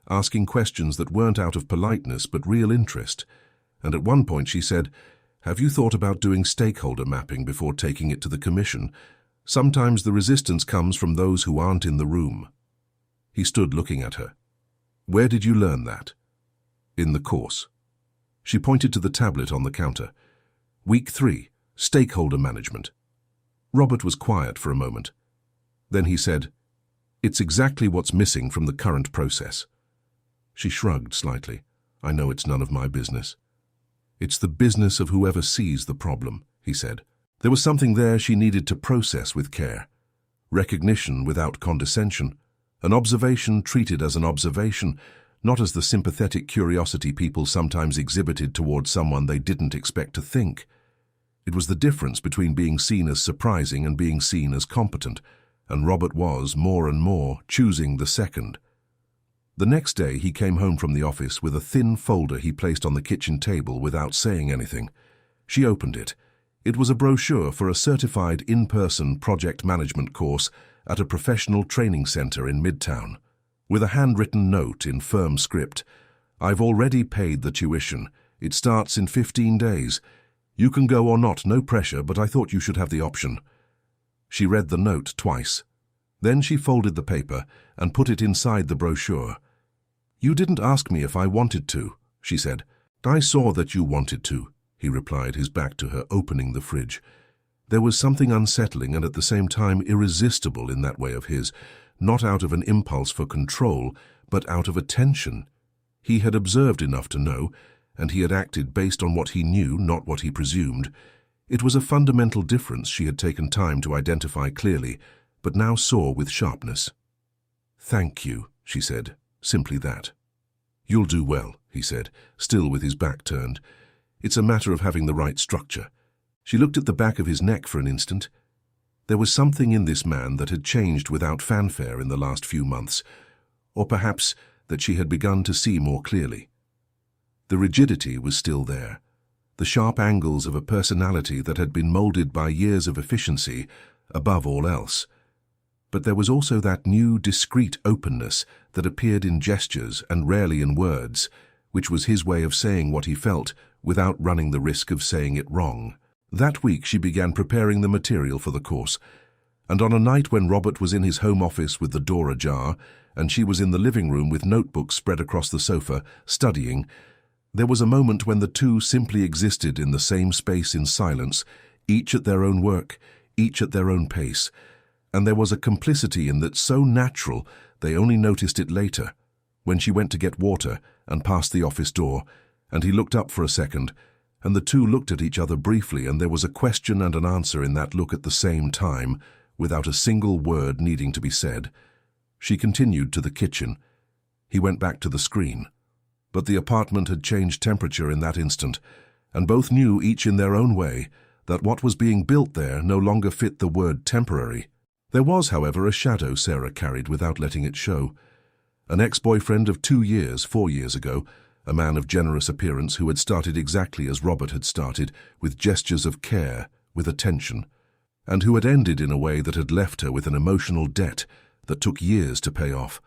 asking questions that weren't out of politeness but real interest. And at one point she said, Have you thought about doing stakeholder mapping before taking it to the commission? Sometimes the resistance comes from those who aren't in the room. He stood looking at her. Where did you learn that? In the course. She pointed to the tablet on the counter. Week 3. Stakeholder Management. Robert was quiet for a moment. Then he said, "It's exactly what's missing from the current process." She shrugged slightly. "I know it's none of my business." "It's the business of whoever sees the problem," he said. There was something there she needed to process with care. Recognition without condescension. An observation treated as an observation, not as the sympathetic curiosity people sometimes exhibited towards someone they didn't expect to think. It was the difference between being seen as surprising and being seen as competent, and Robert was, more and more, choosing the second. The next day he came home from the office with a thin folder he placed on the kitchen table without saying anything. She opened it. It was a brochure for a certified in-person project management course at a professional training center in Midtown. With a handwritten note in firm script, "I've already paid the tuition. It starts in 15 days. You can go or not, no pressure, but I thought you should have the option." She read the note twice. Then she folded the paper and put it inside the brochure. "You didn't ask me if I wanted to," she said. "I saw that you wanted to," he replied, his back to her, opening the fridge. There was something unsettling and at the same time irresistible in that way of his, not out of an impulse for control, but out of attention. He had observed enough to know, and he had acted based on what he knew, not what he presumed. It was a fundamental difference she had taken time to identify clearly, but now saw with sharpness. "Thank you," she said, simply that. "You'll do well," he said, still with his back turned. "It's a matter of having the right structure." She looked at the back of his neck for an instant. There was something in this man that had changed without fanfare in the last few months, or perhaps that she had begun to see more clearly. The rigidity was still there, the sharp angles of a personality that had been molded by years of efficiency above all else. But there was also that new, discreet openness that appeared in gestures and rarely in words, which was his way of saying what he felt without running the risk of saying it wrong. That week she began preparing the material for the course, and on a night when Robert was in his home office with the door ajar, and she was in the living room with notebooks spread across the sofa, studying, there was a moment when the two simply existed in the same space in silence, each at their own work, each at their own pace, and there was a complicity in that so natural they only noticed it later, when she went to get water and passed the office door, and he looked up for a second, and the two looked at each other briefly, and there was a question and an answer in that look at the same time, without a single word needing to be said. She continued to the kitchen. He went back to the screen. But the apartment had changed temperature in that instant, and both knew, each in their own way, that what was being built there no longer fit the word temporary. There was, however, a shadow Sarah carried without letting it show. An ex-boyfriend of 2 years, 4 years ago, a man of generous appearance who had started exactly as Robert had started, with gestures of care, with attention, and who had ended in a way that had left her with an emotional debt that took years to pay off.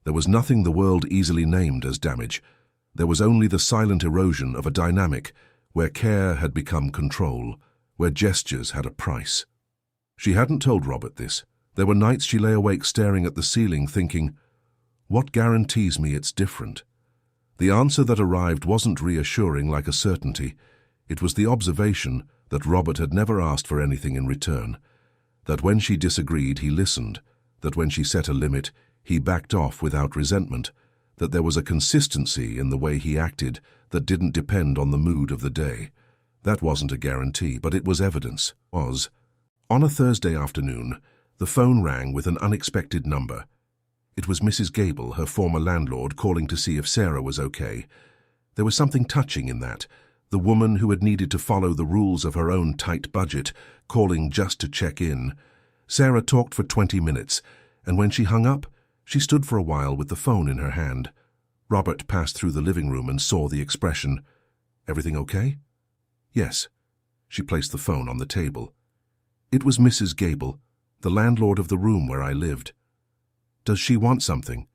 There was nothing the world easily named as damage. There was only the silent erosion of a dynamic where care had become control, where gestures had a price. She hadn't told Robert this. There were nights she lay awake staring at the ceiling thinking, "What guarantees me it's different?" The answer that arrived wasn't reassuring like a certainty. It was the observation that Robert had never asked for anything in return, that when she disagreed he listened, that when she set a limit he backed off without resentment, that there was a consistency in the way he acted that didn't depend on the mood of the day. That wasn't a guarantee, but it was evidence. On a Thursday afternoon, the phone rang with an unexpected number. It was Mrs. Gable, her former landlord, calling to see if Sarah was okay. There was something touching in that, the woman who had needed to follow the rules of her own tight budget, calling just to check in. Sarah talked for 20 minutes, and when she hung up, she stood for a while with the phone in her hand. Robert passed through the living room and saw the expression. "Everything okay?" "Yes." She placed the phone on the table. "It was Mrs. Gable, the landlord of the room where I lived." "Does she want something?"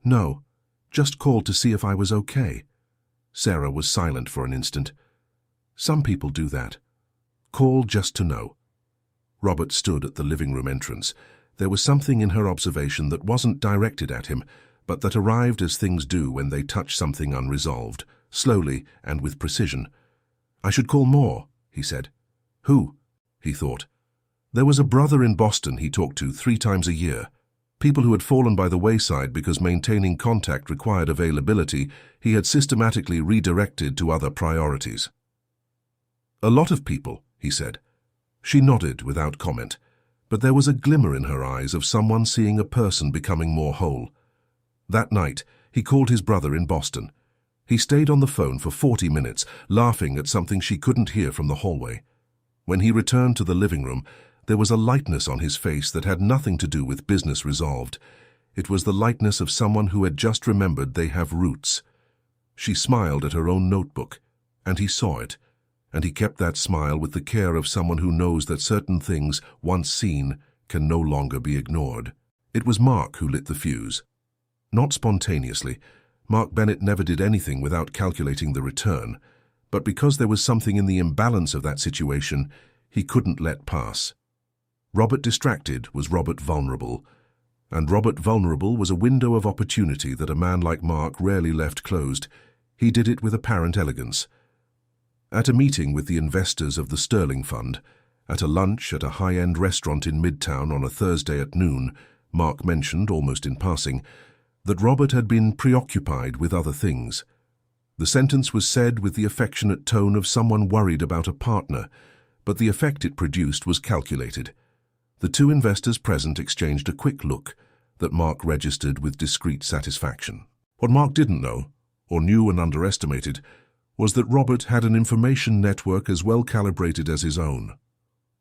"No, just called to see if I was okay." Sarah was silent for an instant. "Some people do that. Call just to know." Robert stood at the living room entrance. There was something in her observation that wasn't directed at him, but that arrived as things do when they touch something unresolved, slowly and with precision. "I should call more," he said. Who? He thought. There was a brother in Boston he talked to 3 times a year. People who had fallen by the wayside because maintaining contact required availability, he had systematically redirected to other priorities. A lot of people, he said. She nodded without comment, but there was a glimmer in her eyes of someone seeing a person becoming more whole. That night, he called his brother in Boston. He stayed on the phone for 40 minutes, laughing at something she couldn't hear from the hallway. When he returned to the living room, there was a lightness on his face that had nothing to do with business resolved. It was the lightness of someone who had just remembered they have roots. She smiled at her own notebook, and he saw it, and he kept that smile with the care of someone who knows that certain things, once seen, can no longer be ignored. It was Mark who lit the fuse. Not spontaneously. Mark Bennett never did anything without calculating the return, but because there was something in the imbalance of that situation he couldn't let pass. Robert distracted was Robert vulnerable, and Robert vulnerable was a window of opportunity that a man like Mark rarely left closed. He did it with apparent elegance. At a meeting with the investors of the Sterling Fund, at a lunch at a high-end restaurant in Midtown on a Thursday at noon, Mark mentioned, almost in passing, that Robert had been preoccupied with other things. The sentence was said with the affectionate tone of someone worried about a partner, but the effect it produced was calculated. The 2 investors present exchanged a quick look that Mark registered with discreet satisfaction. What Mark didn't know, or knew and underestimated, was that Robert had an information network as well calibrated as his own.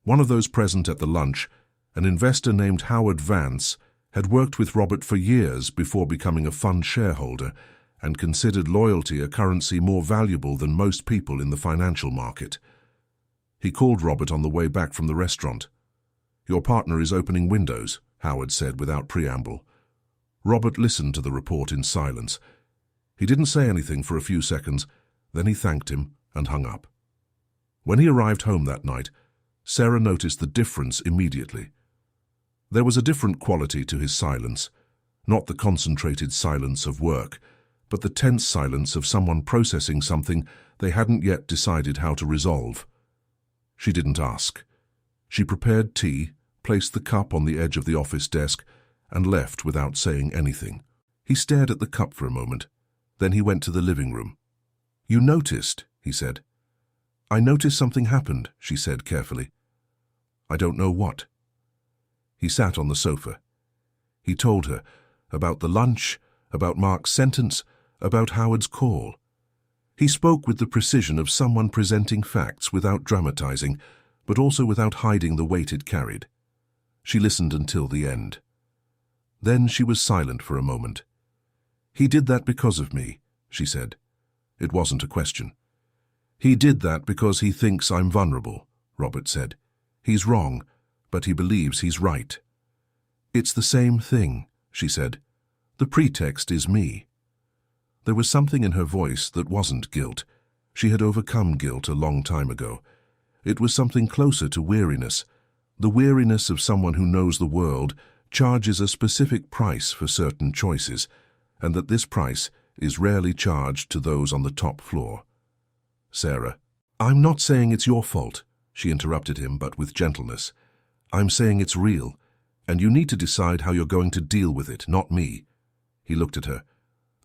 One of those present at the lunch, an investor named Howard Vance, had worked with Robert for years before becoming a fund shareholder and considered loyalty a currency more valuable than most people in the financial market. He called Robert on the way back from the restaurant. "Your partner is opening windows," Howard said without preamble. Robert listened to the report in silence. He didn't say anything for a few seconds, then he thanked him and hung up. When he arrived home that night, Sarah noticed the difference immediately. There was a different quality to his silence, not the concentrated silence of work, but the tense silence of someone processing something they hadn't yet decided how to resolve. She didn't ask. She prepared tea, placed the cup on the edge of the office desk, and left without saying anything. He stared at the cup for a moment. Then he went to the living room. "You noticed," he said. "I noticed something happened," she said carefully. "I don't know what." He sat on the sofa. He told her about the lunch, about Mark's sentence, about Howard's call. He spoke with the precision of someone presenting facts without dramatizing, but also without hiding the weight it carried. She listened until the end. Then she was silent for a moment. "He did that because of me," she said. It wasn't a question. "He did that because he thinks I'm vulnerable," Robert said. "He's wrong, but he believes he's right." "It's the same thing," she said. "The pretext is me." There was something in her voice that wasn't guilt. She had overcome guilt a long time ago. It was something closer to weariness, the weariness of someone who knows the world charges a specific price for certain choices, and that this price is rarely charged to those on the top floor. "Sarah, I'm not saying it's your fault," she interrupted him, but with gentleness. "I'm saying it's real, and you need to decide how you're going to deal with it, not me." He looked at her.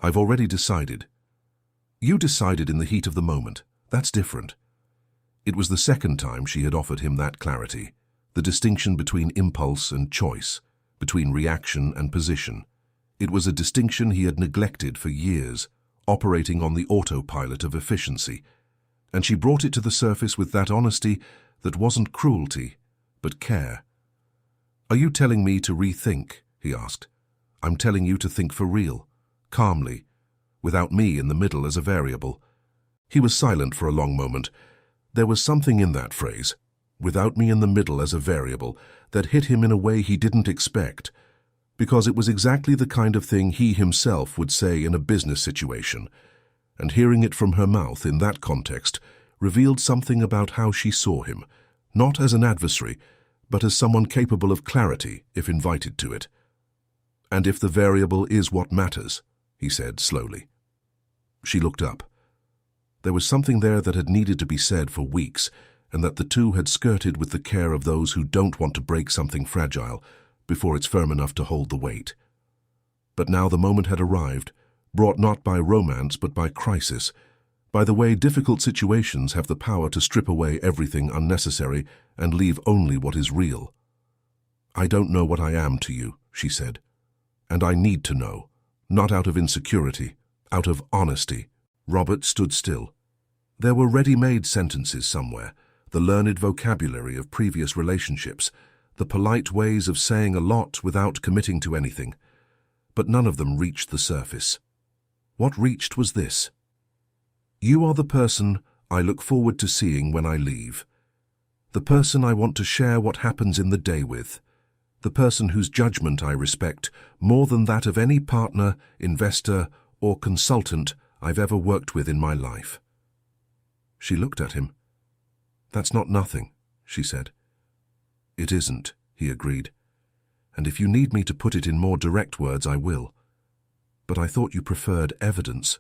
"I've already decided." "You decided in the heat of the moment. That's different." It was the second time she had offered him that clarity, the distinction between impulse and choice, between reaction and position. It was a distinction he had neglected for years, operating on the autopilot of efficiency, and she brought it to the surface with that honesty that wasn't cruelty, but care. "Are you telling me to rethink?" he asked. "I'm telling you to think for real, calmly, without me in the middle as a variable." He was silent for a long moment. There was something in that phrase, "without me in the middle as a variable," that hit him in a way he didn't expect, because it was exactly the kind of thing he himself would say in a business situation, and hearing it from her mouth in that context revealed something about how she saw him, not as an adversary, but as someone capable of clarity if invited to it. "And if the variable is what matters," he said slowly. She looked up. There was something there that had needed to be said for weeks, and that the two had skirted with the care of those who don't want to break something fragile before it's firm enough to hold the weight. But now the moment had arrived, brought not by romance but by crisis, by the way difficult situations have the power to strip away everything unnecessary and leave only what is real. "I don't know what I am to you," she said, "and I need to know, not out of insecurity, out of honesty." Robert stood still. There were ready-made sentences somewhere, the learned vocabulary of previous relationships, the polite ways of saying a lot without committing to anything, but none of them reached the surface. What reached was this: "You are the person I look forward to seeing when I leave, the person I want to share what happens in the day with, the person whose judgment I respect more than that of any partner, investor, or consultant I've ever worked with in my life." She looked at him. "That's not nothing," she said. "It isn't," he agreed. "And if you need me to put it in more direct words, I will. But I thought you preferred evidence."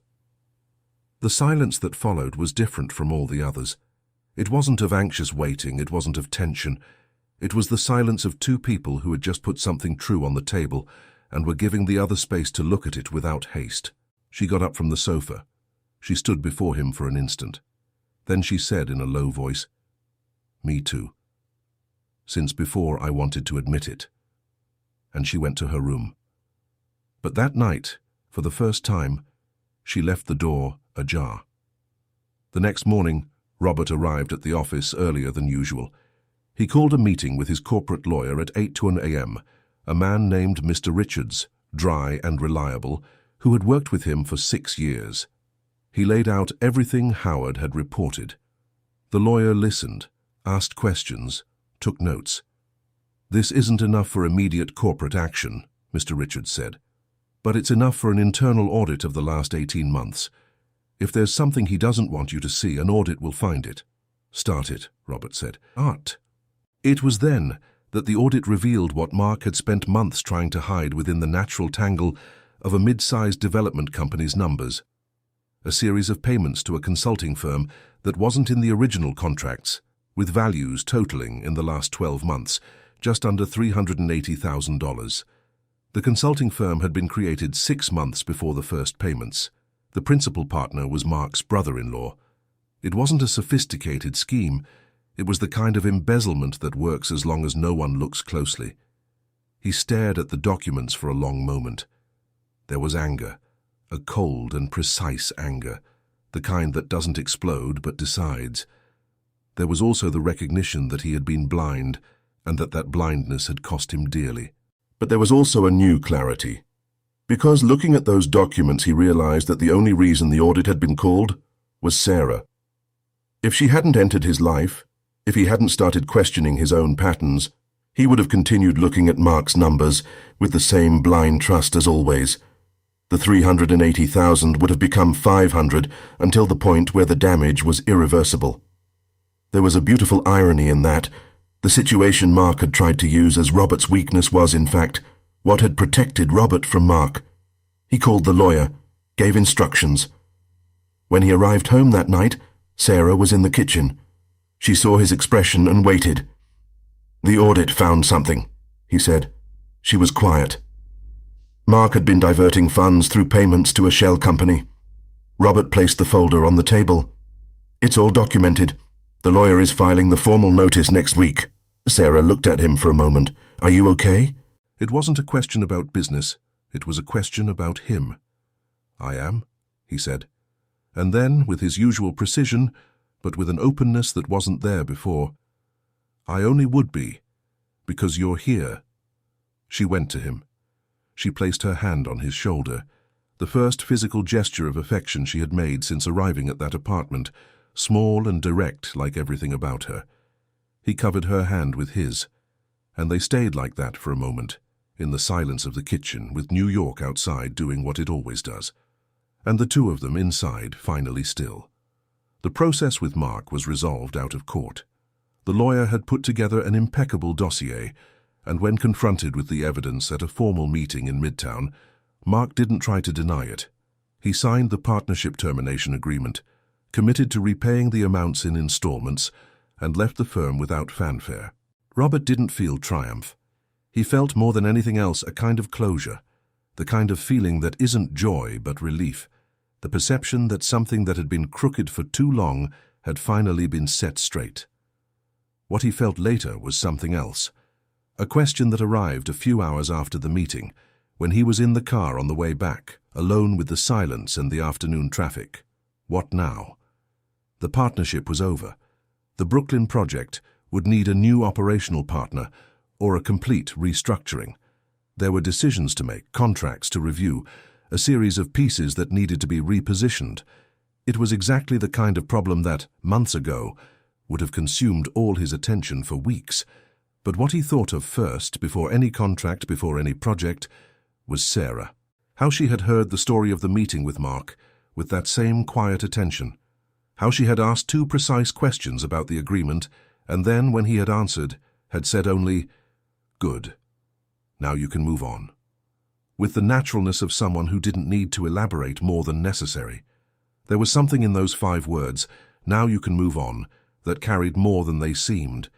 The silence that followed was different from all the others. It wasn't of anxious waiting, it wasn't of tension. It was the silence of two people who had just put something true on the table and were giving the other space to look at it without haste. She got up from the sofa. She stood before him for an instant. Then she said in a low voice, "Me too. Since before I wanted to admit it." And she went to her room. But that night, for the first time, she left the door ajar. The next morning, Robert arrived at the office earlier than usual. He called a meeting with his corporate lawyer at 8 a.m., a man named Mr. Richards, dry and reliable, who had worked with him for 6 years. He laid out everything Howard had reported. The lawyer listened, asked questions, took notes. "This isn't enough for immediate corporate action," Mr. Richards said, "but it's enough for an internal audit of the last 18 months. If there's something he doesn't want you to see, an audit will find it." "Start it," Robert said. "Art." It was then that the audit revealed what Mark had spent months trying to hide within the natural tangle of a mid-sized development company's numbers. A series of payments to a consulting firm that wasn't in the original contracts, with values totaling, in the last 12 months, just under $380,000. The consulting firm had been created 6 months before the first payments. The principal partner was Mark's brother-in-law. It wasn't a sophisticated scheme. It was the kind of embezzlement that works as long as no one looks closely. He stared at the documents for a long moment. There was anger, a cold and precise anger, the kind that doesn't explode but decides. There was also the recognition that he had been blind and that blindness had cost him dearly. But there was also a new clarity. Because looking at those documents he realized that the only reason the audit had been called was Sarah. If she hadn't entered his life, if he hadn't started questioning his own patterns, he would have continued looking at Mark's numbers with the same blind trust as always. The 380,000 would have become 500 until the point where the damage was irreversible. There was a beautiful irony in that. The situation Mark had tried to use as Robert's weakness was, in fact, what had protected Robert from Mark. He called the lawyer, gave instructions. When he arrived home that night, Sarah was in the kitchen. She saw his expression and waited. "The audit found something," he said. She was quiet. Mark had been diverting funds through payments to a shell company. Robert placed the folder on the table. "It's all documented. The lawyer is filing the formal notice next week." Sarah looked at him for a moment. "Are you okay?" It wasn't a question about business. It was a question about him. "I am," he said. And then, with his usual precision, but with an openness that wasn't there before, "I only would be, because you're here." She went to him. She placed her hand on his shoulder, the first physical gesture of affection she had made since arriving at that apartment, small and direct like everything about her. He covered her hand with his, and they stayed like that for a moment, in the silence of the kitchen, with New York outside doing what it always does, and the two of them inside, finally still. The process with Mark was resolved out of court. The lawyer had put together an impeccable dossier, and when confronted with the evidence at a formal meeting in Midtown, Mark didn't try to deny it. He signed the partnership termination agreement, committed to repaying the amounts in installments, and left the firm without fanfare. Robert didn't feel triumph. He felt more than anything else a kind of closure, the kind of feeling that isn't joy but relief, the perception that something that had been crooked for too long had finally been set straight. What he felt later was something else, a question that arrived a few hours after the meeting, when he was in the car on the way back, alone with the silence and the afternoon traffic. What now? The partnership was over. The Brooklyn project would need a new operational partner or a complete restructuring. There were decisions to make, contracts to review, a series of pieces that needed to be repositioned. It was exactly the kind of problem that, months ago, would have consumed all his attention for weeks. But what he thought of first, before any contract, before any project, was Sarah. How she had heard the story of the meeting with Mark with that same quiet attention. How she had asked 2 precise questions about the agreement, and then, when he had answered, had said only, "Good. Now you can move on." With the naturalness of someone who didn't need to elaborate more than necessary. There was something in those 5 words, "Now you can move on," that carried more than they seemed,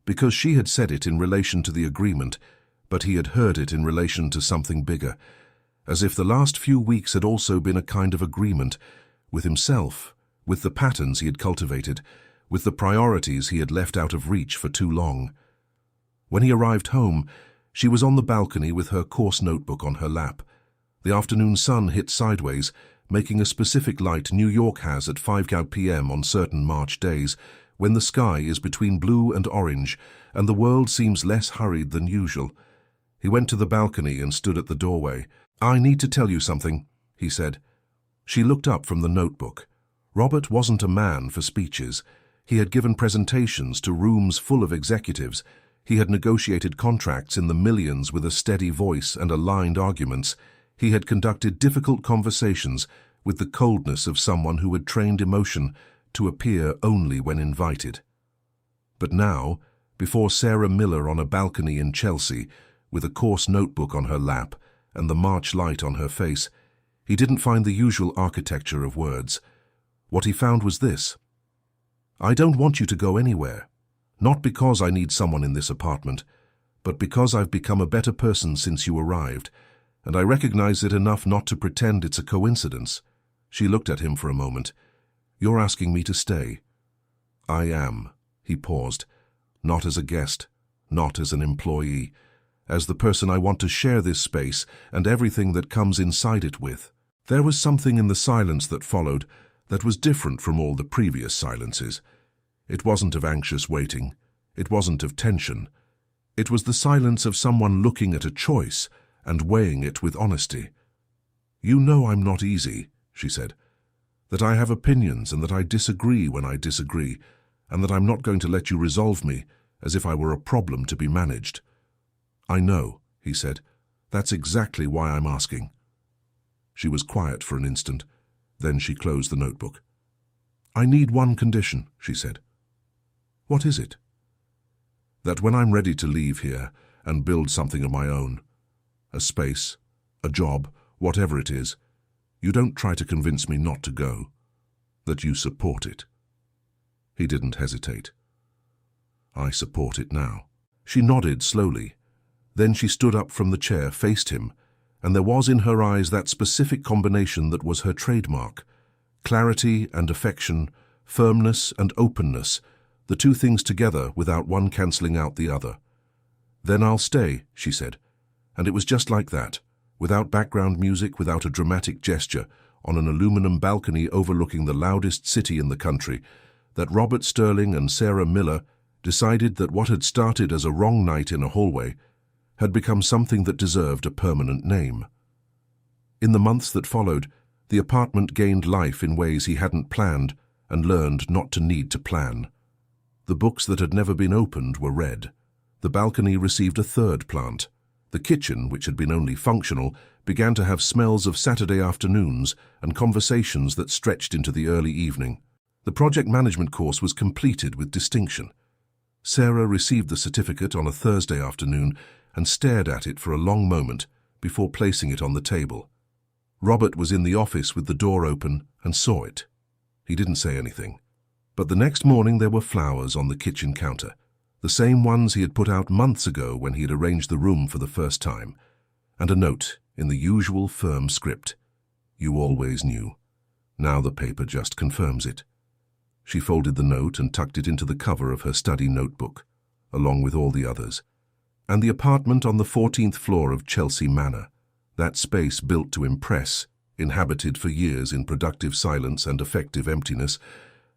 because she had said it in relation to the agreement, but he had heard it in relation to something bigger, as if the last few weeks had also been a kind of agreement with himself, with the patterns he had cultivated, with the priorities he had left out of reach for too long. When he arrived home, she was on the balcony with her course notebook on her lap. The afternoon sun hit sideways, making a specific light New York has at 5 p.m. on certain March days, when the sky is between blue and orange and the world seems less hurried than usual. He went to the balcony and stood at the doorway. "I need to tell you something," he said. She looked up from the notebook. Robert wasn't a man for speeches. He had given presentations to rooms full of executives. He had negotiated contracts in the millions with a steady voice and aligned arguments. He had conducted difficult conversations with the coldness of someone who had trained emotion to appear only when invited. But now, before Sarah Miller on a balcony in Chelsea, with a coarse notebook on her lap and the March light on her face, he didn't find the usual architecture of words. What he found was this: "I don't want you to go anywhere. Not because I need someone in this apartment, but because I've become a better person since you arrived, and I recognize it enough not to pretend it's a coincidence." She looked at him for a moment. "You're asking me to stay." "I am." He paused. "Not as a guest, not as an employee, as the person I want to share this space and everything that comes inside it with." There was something in the silence that followed that was different from all the previous silences. It wasn't of anxious waiting. It wasn't of tension. It was the silence of someone looking at a choice and weighing it with honesty. "You know I'm not easy," she said, "that I have opinions and that I disagree when I disagree, and that I'm not going to let you resolve me as if I were a problem to be managed." "I know," he said. "That's exactly why I'm asking." She was quiet for an instant. Then she closed the notebook. "I need one condition," she said. "What is it?" "That when I'm ready to leave here and build something of my own, a space, a job, whatever it is, you don't try to convince me not to go, that you support it." He didn't hesitate. "I support it now." She nodded slowly. Then she stood up from the chair, faced him, and there was in her eyes that specific combination that was her trademark: clarity and affection, firmness and openness, the 2 things together without one cancelling out the other. "Then I'll stay," she said. And it was just like that, without background music, without a dramatic gesture, on an aluminum balcony overlooking the loudest city in the country, that Robert Sterling and Sarah Miller decided that what had started as a wrong night in a hallway had become something that deserved a permanent name. In the months that followed, the apartment gained life in ways he hadn't planned and learned not to need to plan. The books that had never been opened were read. The balcony received a 3rd plant. The kitchen, which had been only functional, began to have smells of Saturday afternoons and conversations that stretched into the early evening. The project management course was completed with distinction. Sarah received the certificate on a Thursday afternoon and stared at it for a long moment before placing it on the table. Robert was in the office with the door open and saw it. He didn't say anything. But the next morning there were flowers on the kitchen counter, the same ones he had put out months ago when he had arranged the room for the first time, and a note in the usual firm script. You always knew. Now the paper just confirms it. She folded the note and tucked it into the cover of her study notebook, along with all the others. And the apartment on the 14th floor of Chelsea Manor, that space built to impress, inhabited for years in productive silence and effective emptiness,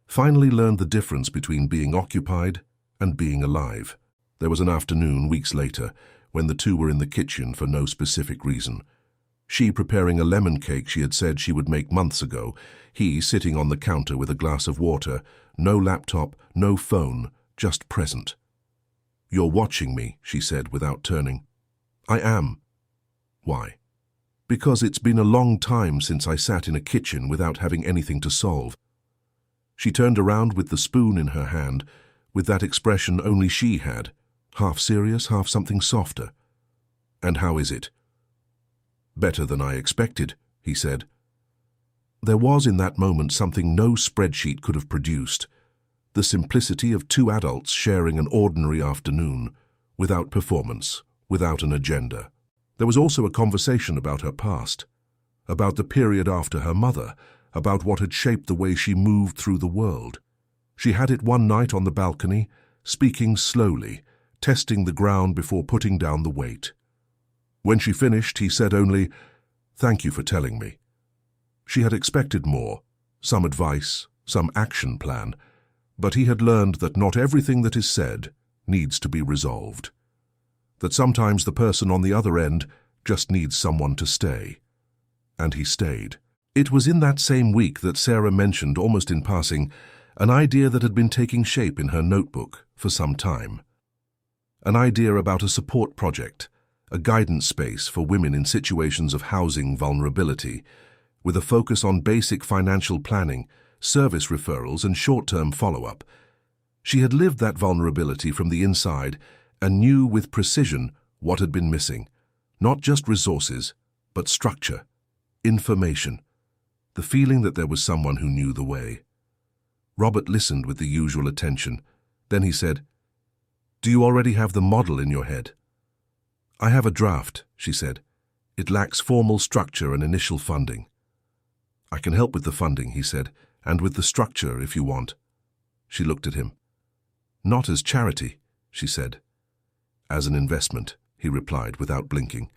finally learned the difference between being occupied and being alive. There was an afternoon, weeks later, when the two were in the kitchen for no specific reason. She preparing a lemon cake she had said she would make months ago, he sitting on the counter with a glass of water, no laptop, no phone, just present. You're watching me, she said without turning. I am. Why? Because it's been a long time since I sat in a kitchen without having anything to solve. She turned around with the spoon in her hand, with that expression only she had, half serious, half something softer. And how is it? Better than I expected, he said. There was in that moment something no spreadsheet could have produced. The simplicity of two adults sharing an ordinary afternoon, without performance, without an agenda. There was also a conversation about her past, about the period after her mother, about what had shaped the way she moved through the world. She had it one night on the balcony, speaking slowly, testing the ground before putting down the weight. When she finished, he said only, "Thank you for telling me." She had expected more, some advice, some action plan, but he had learned that not everything that is said needs to be resolved. That sometimes the person on the other end just needs someone to stay. And he stayed. It was in that same week that Sarah mentioned, almost in passing, an idea that had been taking shape in her notebook for some time. An idea about a support project, a guidance space for women in situations of housing vulnerability, with a focus on basic financial planning, service referrals, and short-term follow-up. She had lived that vulnerability from the inside and knew with precision what had been missing. Not just resources, but structure, information, the feeling that there was someone who knew the way. Robert listened with the usual attention. Then he said, "Do you already have the model in your head?" "I have a draft," she said. "It lacks formal structure and initial funding." "I can help with the funding," he said, "and with the structure if you want." She looked at him. "Not as charity," she said. "As an investment," he replied without blinking.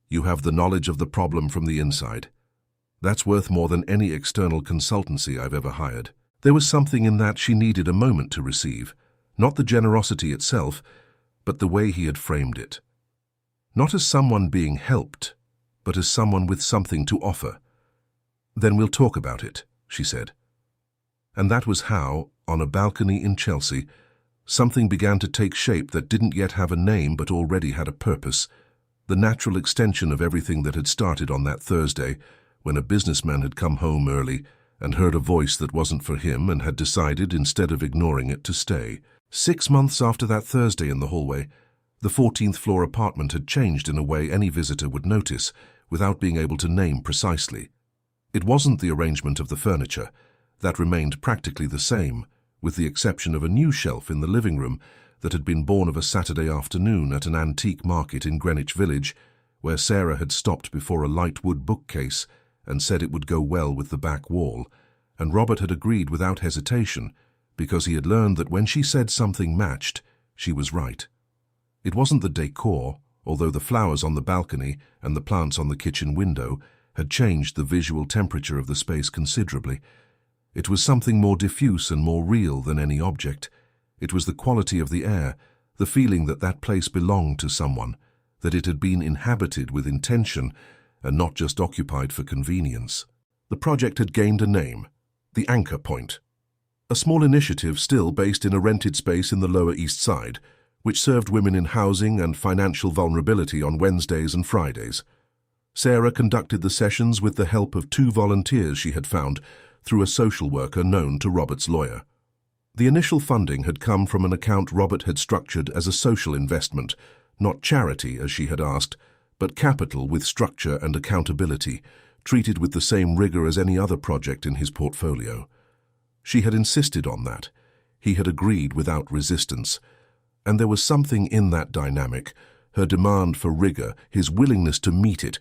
"You have the knowledge of the problem from the inside. That's worth more than any external consultancy I've ever hired." There was something in that she needed a moment to receive, not the generosity itself, but the way he had framed it. Not as someone being helped, but as someone with something to offer. "Then we'll talk about it," she said. And that was how, on a balcony in Chelsea, something began to take shape that didn't yet have a name but already had a purpose, the natural extension of everything that had started on that Thursday when a businessman had come home early and heard a voice that wasn't for him and had decided, instead of ignoring it, to stay. 6 months after that Thursday in the hallway, the 14th floor apartment had changed in a way any visitor would notice without being able to name precisely. It wasn't the arrangement of the furniture. That remained practically the same, with the exception of a new shelf in the living room that had been born of a Saturday afternoon at an antique market in Greenwich Village, where Sarah had stopped before a light wood bookcase and said it would go well with the back wall, and Robert had agreed without hesitation, because he had learned that when she said something matched, she was right. It wasn't the decor, although the flowers on the balcony and the plants on the kitchen window had changed the visual temperature of the space considerably. It was something more diffuse and more real than any object. It was the quality of the air, the feeling that that place belonged to someone, that it had been inhabited with intention and not just occupied for convenience. The project had gained a name, the Anchor Point, a small initiative still based in a rented space in the Lower East Side, which served women in housing and financial vulnerability on Wednesdays and Fridays. Sarah conducted the sessions with the help of 2 volunteers she had found through a social worker known to Robert's lawyer. The initial funding had come from an account Robert had structured as a social investment, not charity as she had asked, but capital with structure and accountability, treated with the same rigor as any other project in his portfolio. She had insisted on that. He had agreed without resistance. And there was something in that dynamic, her demand for rigor, his willingness to meet it,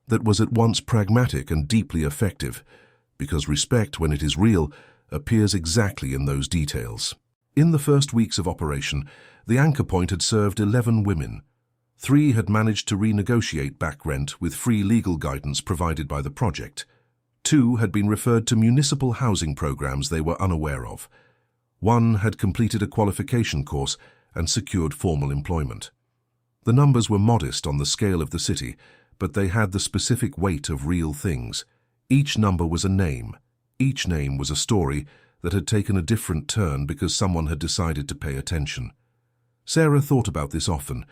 that was at once pragmatic and deeply effective, because respect, when it is real, appears exactly in those details. In the first weeks of operation, the anchor point had served 11 women. 3 had managed to renegotiate back rent with free legal guidance provided by the project. 2 had been referred to municipal housing programs they were unaware of. 1 had completed a qualification course and secured formal employment. The numbers were modest on the scale of the city, but they had the specific weight of real things. Each number was a name. Each name was a story that had taken a different turn because someone had decided to pay attention. Sarah thought about this often.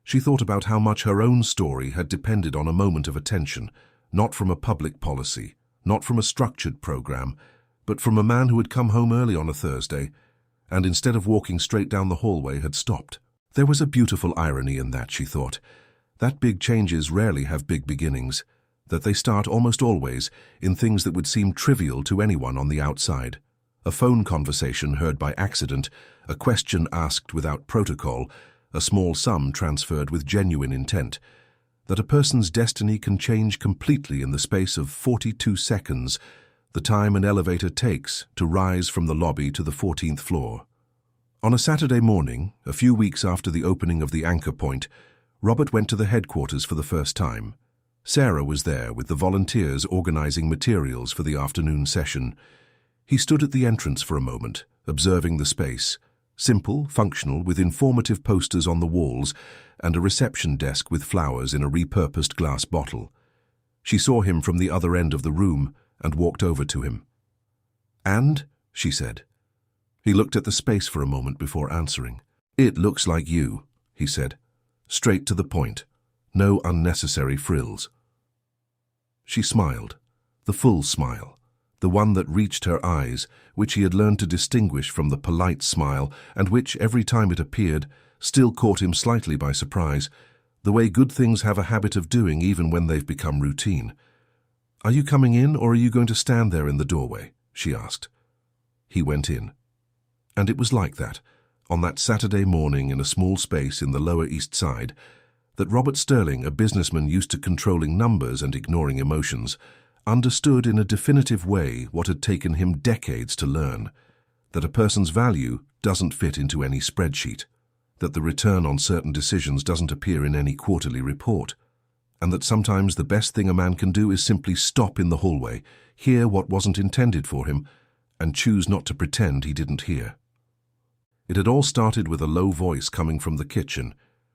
She thought about how much her own story had depended on a moment of attention, not from a public policy, not from a structured program, but from a man who had come home early on a Thursday and instead of walking straight down the hallway had stopped. There was a beautiful irony in that, she thought, that big changes rarely have big beginnings, that they start almost always in things that would seem trivial to anyone on the outside. A phone conversation heard by accident, a question asked without protocol, a small sum transferred with genuine intent. That a person's destiny can change completely in the space of 42 seconds, the time an elevator takes to rise from the lobby to the 14th floor. On a Saturday morning, a few weeks after the opening of the anchor point, Robert went to the headquarters for the first time. Sarah was there with the volunteers organizing materials for the afternoon session. He stood at the entrance for a moment, observing the space. Simple, functional, with informative posters on the walls and a reception desk with flowers in a repurposed glass bottle. She saw him from the other end of the room and walked over to him. "And?" she said. He looked at the space for a moment before answering. "It looks like you," he said. Straight to the point. No unnecessary frills. She smiled. The full smile. The one that reached her eyes, which he had learned to distinguish from the polite smile, and which, every time it appeared, still caught him slightly by surprise, the way good things have a habit of doing even when they've become routine. "Are you coming in, or are you going to stand there in the doorway?" she asked. He went in. And it was like that, on that Saturday morning in a small space in the Lower East Side, that Robert Sterling, a businessman used to controlling numbers and ignoring emotions, understood in a definitive way what had taken him decades to learn, that a person's value doesn't fit into any spreadsheet, that the return on certain decisions doesn't appear in any quarterly report, and that sometimes the best thing a man can do is simply stop in the hallway, hear what wasn't intended for him, and choose not to pretend he didn't hear. It had all started with a low voice coming from the kitchen,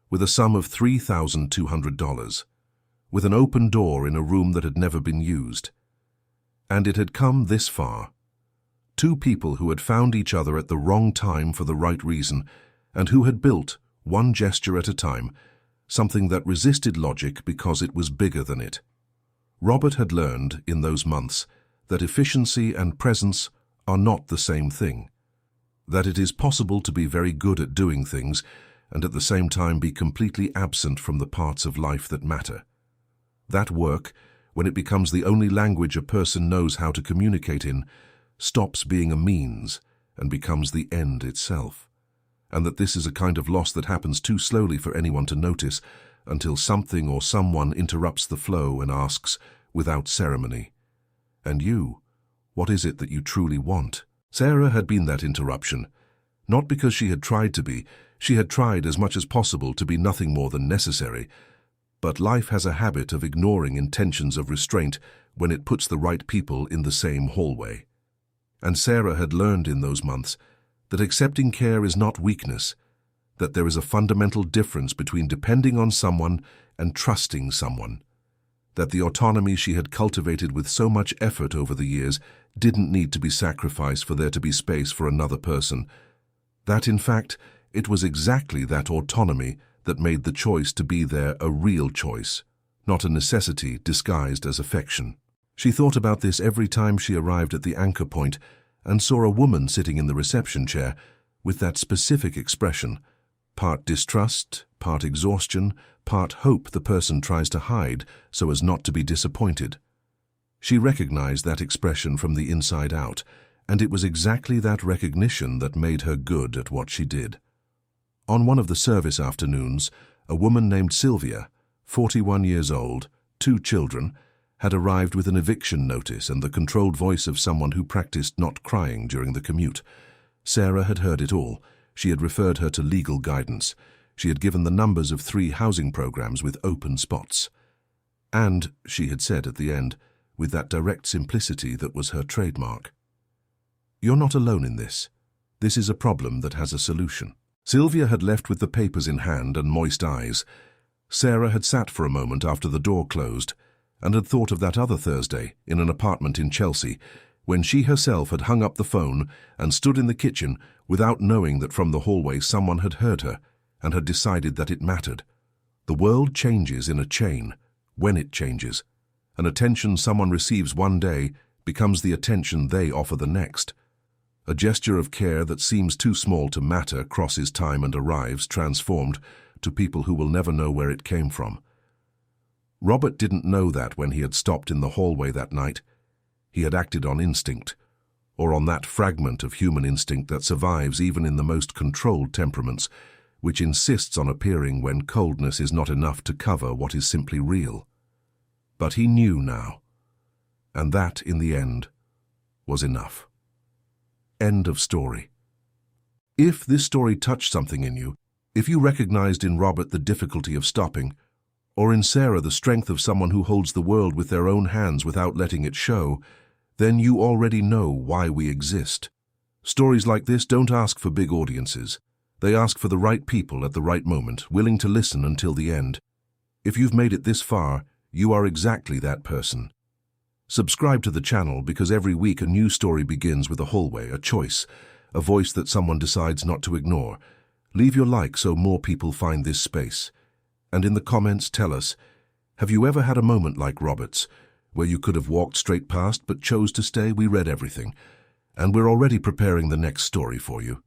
with a sum of $3,200, with an open door in a room that had never been used. And it had come this far. 2 people who had found each other at the wrong time for the right reason, and who had built, one gesture at a time, something that resisted logic because it was bigger than it. Robert had learned, in those months, that efficiency and presence are not the same thing. That it is possible to be very good at doing things and at the same time be completely absent from the parts of life that matter. That work, when it becomes the only language a person knows how to communicate in, stops being a means and becomes the end itself. And that this is a kind of loss that happens too slowly for anyone to notice until something or someone interrupts the flow and asks, without ceremony, "And you, what is it that you truly want?" Sarah had been that interruption, not because she had tried to be. She had tried as much as possible to be nothing more than necessary, but life has a habit of ignoring intentions of restraint when it puts the right people in the same hallway. And Sarah had learned in those months that accepting care is not weakness, that there is a fundamental difference between depending on someone and trusting someone, that the autonomy she had cultivated with so much effort over the years didn't need to be sacrificed for there to be space for another person, that in fact it was exactly that autonomy that made the choice to be there a real choice, not a necessity disguised as affection. She thought about this every time she arrived at the anchor point and saw a woman sitting in the reception chair with that specific expression, part distrust, part exhaustion, part hope the person tries to hide so as not to be disappointed. She recognized that expression from the inside out, And it was exactly that recognition that made her good at what she did. On one of the service afternoons, a woman named Sylvia, 41 years old, 2 children, had arrived with an eviction notice and the controlled voice of someone who practiced not crying during the commute. Sarah had heard it all. She had referred her to legal guidance. She had given the numbers of 3 housing programs with open spots. And, she had said at the end, with that direct simplicity that was her trademark, "You're not alone in this. This is a problem that has a solution." Sylvia had left with the papers in hand and moist eyes. Sarah had sat for a moment after the door closed and had thought of that other Thursday in an apartment in Chelsea, when she herself had hung up the phone and stood in the kitchen without knowing that from the hallway someone had heard her and had decided that it mattered. The world changes in a chain, when it changes. An attention someone receives one day becomes the attention they offer the next. A gesture of care that seems too small to matter crosses time and arrives, transformed, to people who will never know where it came from. Robert didn't know that when he had stopped in the hallway that night. He had acted on instinct, or on that fragment of human instinct that survives even in the most controlled temperaments, which insists on appearing when coldness is not enough to cover what is simply real. But he knew now, and that, in the end, was enough. End of story. If this story touched something in you, if you recognized in Robert the difficulty of stopping, or in Sarah the strength of someone who holds the world with their own hands without letting it show, then you already know why we exist. Stories like this don't ask for big audiences. They ask for the right people at the right moment, willing to listen until the end. If you've made it this far, you are exactly that person. Subscribe to the channel because every week a new story begins with a hallway, a choice, a voice that someone decides not to ignore. Leave your like so more people find this space. And in the comments tell us, have you ever had a moment like Robert's, where you could have walked straight past but chose to stay? We read everything, and we're already preparing the next story for you.